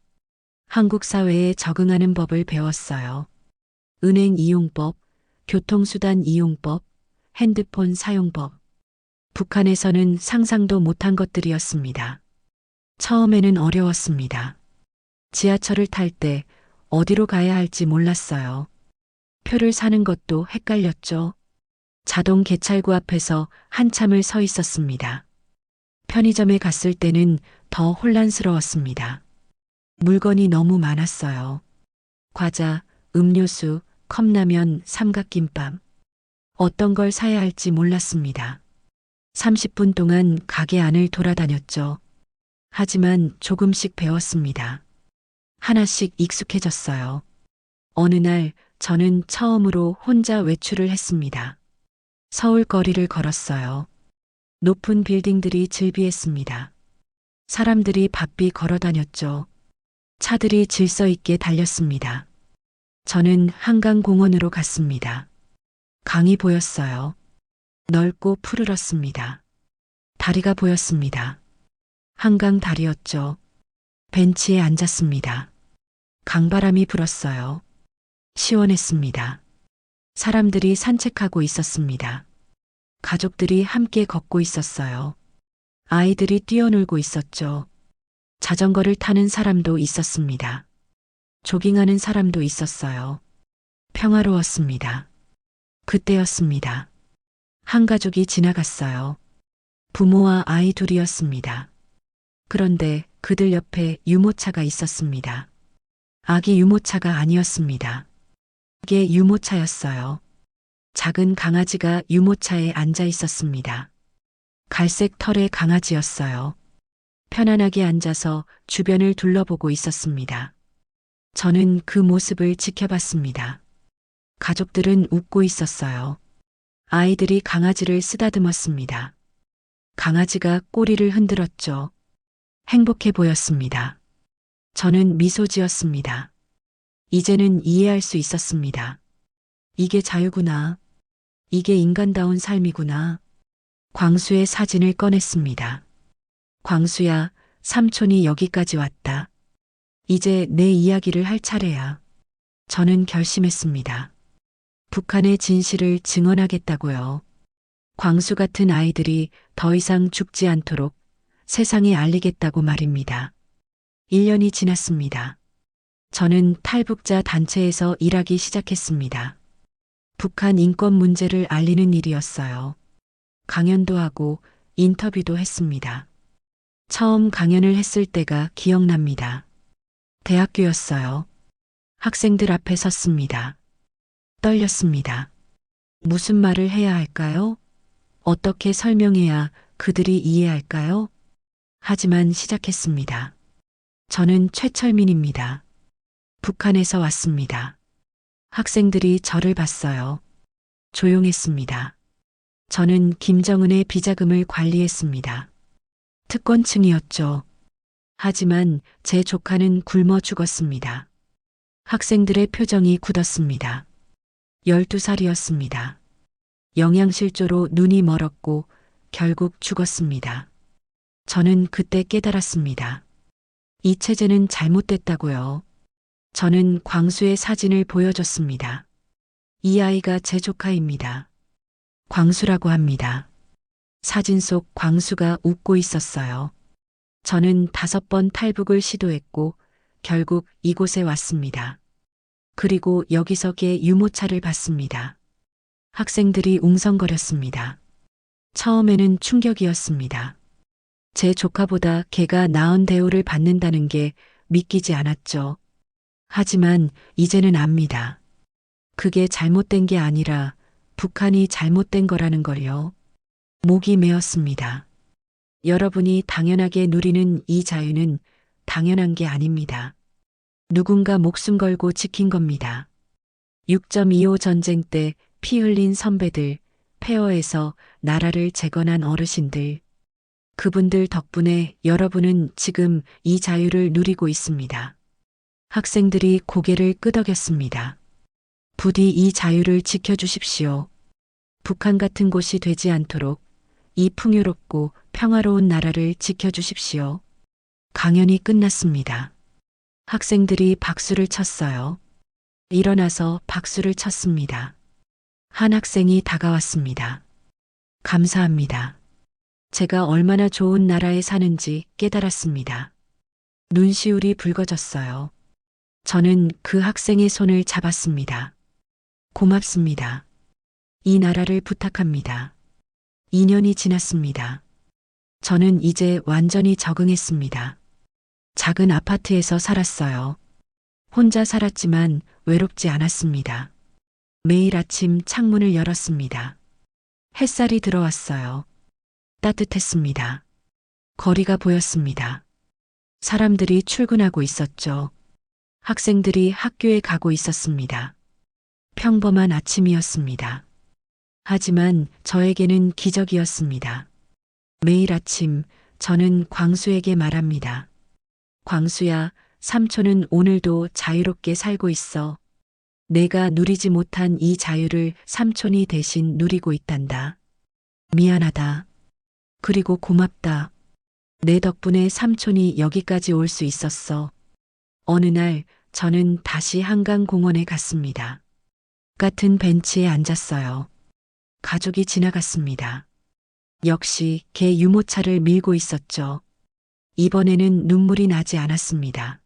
Speaker 1: 한국 사회에 적응하는 법을 배웠어요. 은행 이용법, 교통수단 이용법, 핸드폰 사용법. 북한에서는 상상도 못한 것들이었습니다. 처음에는 어려웠습니다. 지하철을 탈 때 어디로 가야 할지 몰랐어요. 표를 사는 것도 헷갈렸죠. 자동 개찰구 앞에서 한참을 서 있었습니다. 편의점에 갔을 때는 더 혼란스러웠습니다. 물건이 너무 많았어요. 과자, 음료수, 컵라면, 삼각김밥. 어떤 걸 사야 할지 몰랐습니다. 30분 동안 가게 안을 돌아다녔죠. 하지만 조금씩 배웠습니다. 하나씩 익숙해졌어요. 어느 날 저는 처음으로 혼자 외출을 했습니다. 서울 거리를 걸었어요. 높은 빌딩들이 즐비했습니다. 사람들이 바삐 걸어 다녔죠. 차들이 질서 있게 달렸습니다. 저는 한강공원으로 갔습니다. 강이 보였어요. 넓고 푸르렀습니다. 다리가 보였습니다. 한강 다리였죠. 벤치에 앉았습니다. 강바람이 불었어요. 시원했습니다. 사람들이 산책하고 있었습니다. 가족들이 함께 걷고 있었어요. 아이들이 뛰어놀고 있었죠. 자전거를 타는 사람도 있었습니다. 조깅하는 사람도 있었어요. 평화로웠습니다. 그때였습니다. 한 가족이 지나갔어요. 부모와 아이 둘이었습니다. 그런데 그들 옆에 유모차가 있었습니다. 아기 유모차가 아니었습니다. 이게 유모차였어요. 작은 강아지가 유모차에 앉아 있었습니다. 갈색 털의 강아지였어요. 편안하게 앉아서 주변을 둘러보고 있었습니다. 저는 그 모습을 지켜봤습니다. 가족들은 웃고 있었어요. 아이들이 강아지를 쓰다듬었습니다. 강아지가 꼬리를 흔들었죠. 행복해 보였습니다. 저는 미소 지었습니다. 이제는 이해할 수 있었습니다. 이게 자유구나. 이게 인간다운 삶이구나. 광수의 사진을 꺼냈습니다. 광수야, 삼촌이 여기까지 왔다. 이제 내 이야기를 할 차례야. 저는 결심했습니다. 북한의 진실을 증언하겠다고요. 광수 같은 아이들이 더 이상 죽지 않도록 세상에 알리겠다고 말입니다. 1년이 지났습니다. 저는 탈북자 단체에서 일하기 시작했습니다. 북한 인권 문제를 알리는 일이었어요. 강연도 하고 인터뷰도 했습니다. 처음 강연을 했을 때가 기억납니다. 대학교였어요. 학생들 앞에 섰습니다. 떨렸습니다. 무슨 말을 해야 할까요? 어떻게 설명해야 그들이 이해할까요? 하지만 시작했습니다. 저는 최철민입니다. 북한에서 왔습니다. 학생들이 저를 봤어요. 조용했습니다. 저는 김정은의 비자금을 관리했습니다. 특권층이었죠. 하지만 제 조카는 굶어 죽었습니다. 학생들의 표정이 굳었습니다. 12살이었습니다. 영양실조로 눈이 멀었고 결국 죽었습니다. 저는 그때 깨달았습니다. 이 체제는 잘못됐다고요. 저는 광수의 사진을 보여줬습니다. 이 아이가 제 조카입니다. 광수라고 합니다. 사진 속 광수가 웃고 있었어요. 저는 5번 탈북을 시도했고 결국 이곳에 왔습니다. 그리고 여기서 개 유모차를 봤습니다. 학생들이 웅성거렸습니다. 처음에는 충격이었습니다. 제 조카보다 개가 나은 대우를 받는다는 게 믿기지 않았죠. 하지만 이제는 압니다. 그게 잘못된 게 아니라 북한이 잘못된 거라는 걸요. 목이 메었습니다. 여러분이 당연하게 누리는 이 자유는 당연한 게 아닙니다. 누군가 목숨 걸고 지킨 겁니다. 6.25 전쟁 때 피 흘린 선배들, 폐허에서 나라를 재건한 어르신들. 그분들 덕분에 여러분은 지금 이 자유를 누리고 있습니다. 학생들이 고개를 끄덕였습니다. 부디 이 자유를 지켜주십시오. 북한 같은 곳이 되지 않도록 이 풍요롭고 평화로운 나라를 지켜주십시오. 강연이 끝났습니다. 학생들이 박수를 쳤어요. 일어나서 박수를 쳤습니다. 한 학생이 다가왔습니다. 감사합니다. 제가 얼마나 좋은 나라에 사는지 깨달았습니다. 눈시울이 붉어졌어요. 저는 그 학생의 손을 잡았습니다. 고맙습니다. 이 나라를 부탁합니다. 2년이 지났습니다. 저는 이제 완전히 적응했습니다. 작은 아파트에서 살았어요. 혼자 살았지만 외롭지 않았습니다. 매일 아침 창문을 열었습니다. 햇살이 들어왔어요. 따뜻했습니다. 거리가 보였습니다. 사람들이 출근하고 있었죠. 학생들이 학교에 가고 있었습니다. 평범한 아침이었습니다. 하지만 저에게는 기적이었습니다. 매일 아침 저는 광수에게 말합니다. 광수야, 삼촌은 오늘도 자유롭게 살고 있어. 내가 누리지 못한 이 자유를 삼촌이 대신 누리고 있단다. 미안하다. 그리고 고맙다. 내 덕분에 삼촌이 여기까지 올 수 있었어. 어느 날 저는 다시 한강공원에 갔습니다. 같은 벤치에 앉았어요. 가족이 지나갔습니다. 역시 개 유모차를 밀고 있었죠. 이번에는 눈물이 나지 않았습니다.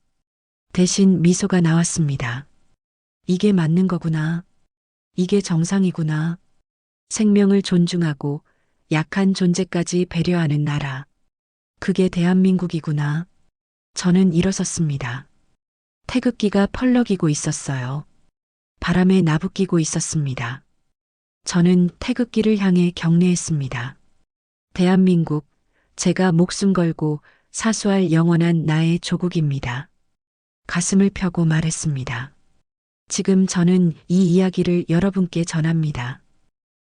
Speaker 1: 대신 미소가 나왔습니다. 이게 맞는 거구나. 이게 정상이구나. 생명을 존중하고 약한 존재까지 배려하는 나라. 그게 대한민국이구나. 저는 일어섰습니다. 태극기가 펄럭이고 있었어요. 바람에 나부끼고 있었습니다. 저는 태극기를 향해 경례했습니다. 대한민국, 제가 목숨 걸고 사수할 영원한 나의 조국입니다. 가슴을 펴고 말했습니다. 지금 저는 이 이야기를 여러분께 전합니다.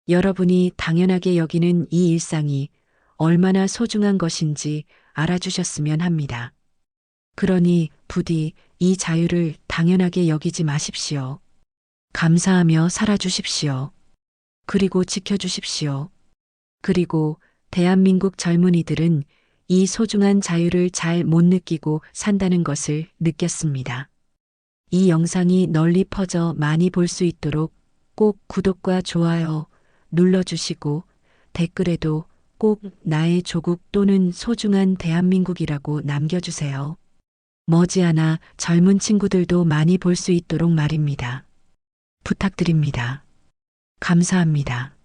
Speaker 1: 여러분이 당연하게 여기는 이 일상이 얼마나 소중한 것인지 알아주셨으면 합니다. 그러니 부디 이 자유를 당연하게 여기지 마십시오. 감사하며 살아주십시오. 그리고 지켜주십시오. 그리고 대한민국 젊은이들은 이 소중한 자유를 잘 못 느끼고 산다는 것을 느꼈습니다. 이 영상이 널리 퍼져 많이 볼 수 있도록 꼭 구독과 좋아요 눌러주시고 댓글에도 꼭 나의 조국 또는 소중한 대한민국이라고 남겨주세요. 머지않아 젊은 친구들도 많이 볼 수 있도록 말입니다. 부탁드립니다. 감사합니다.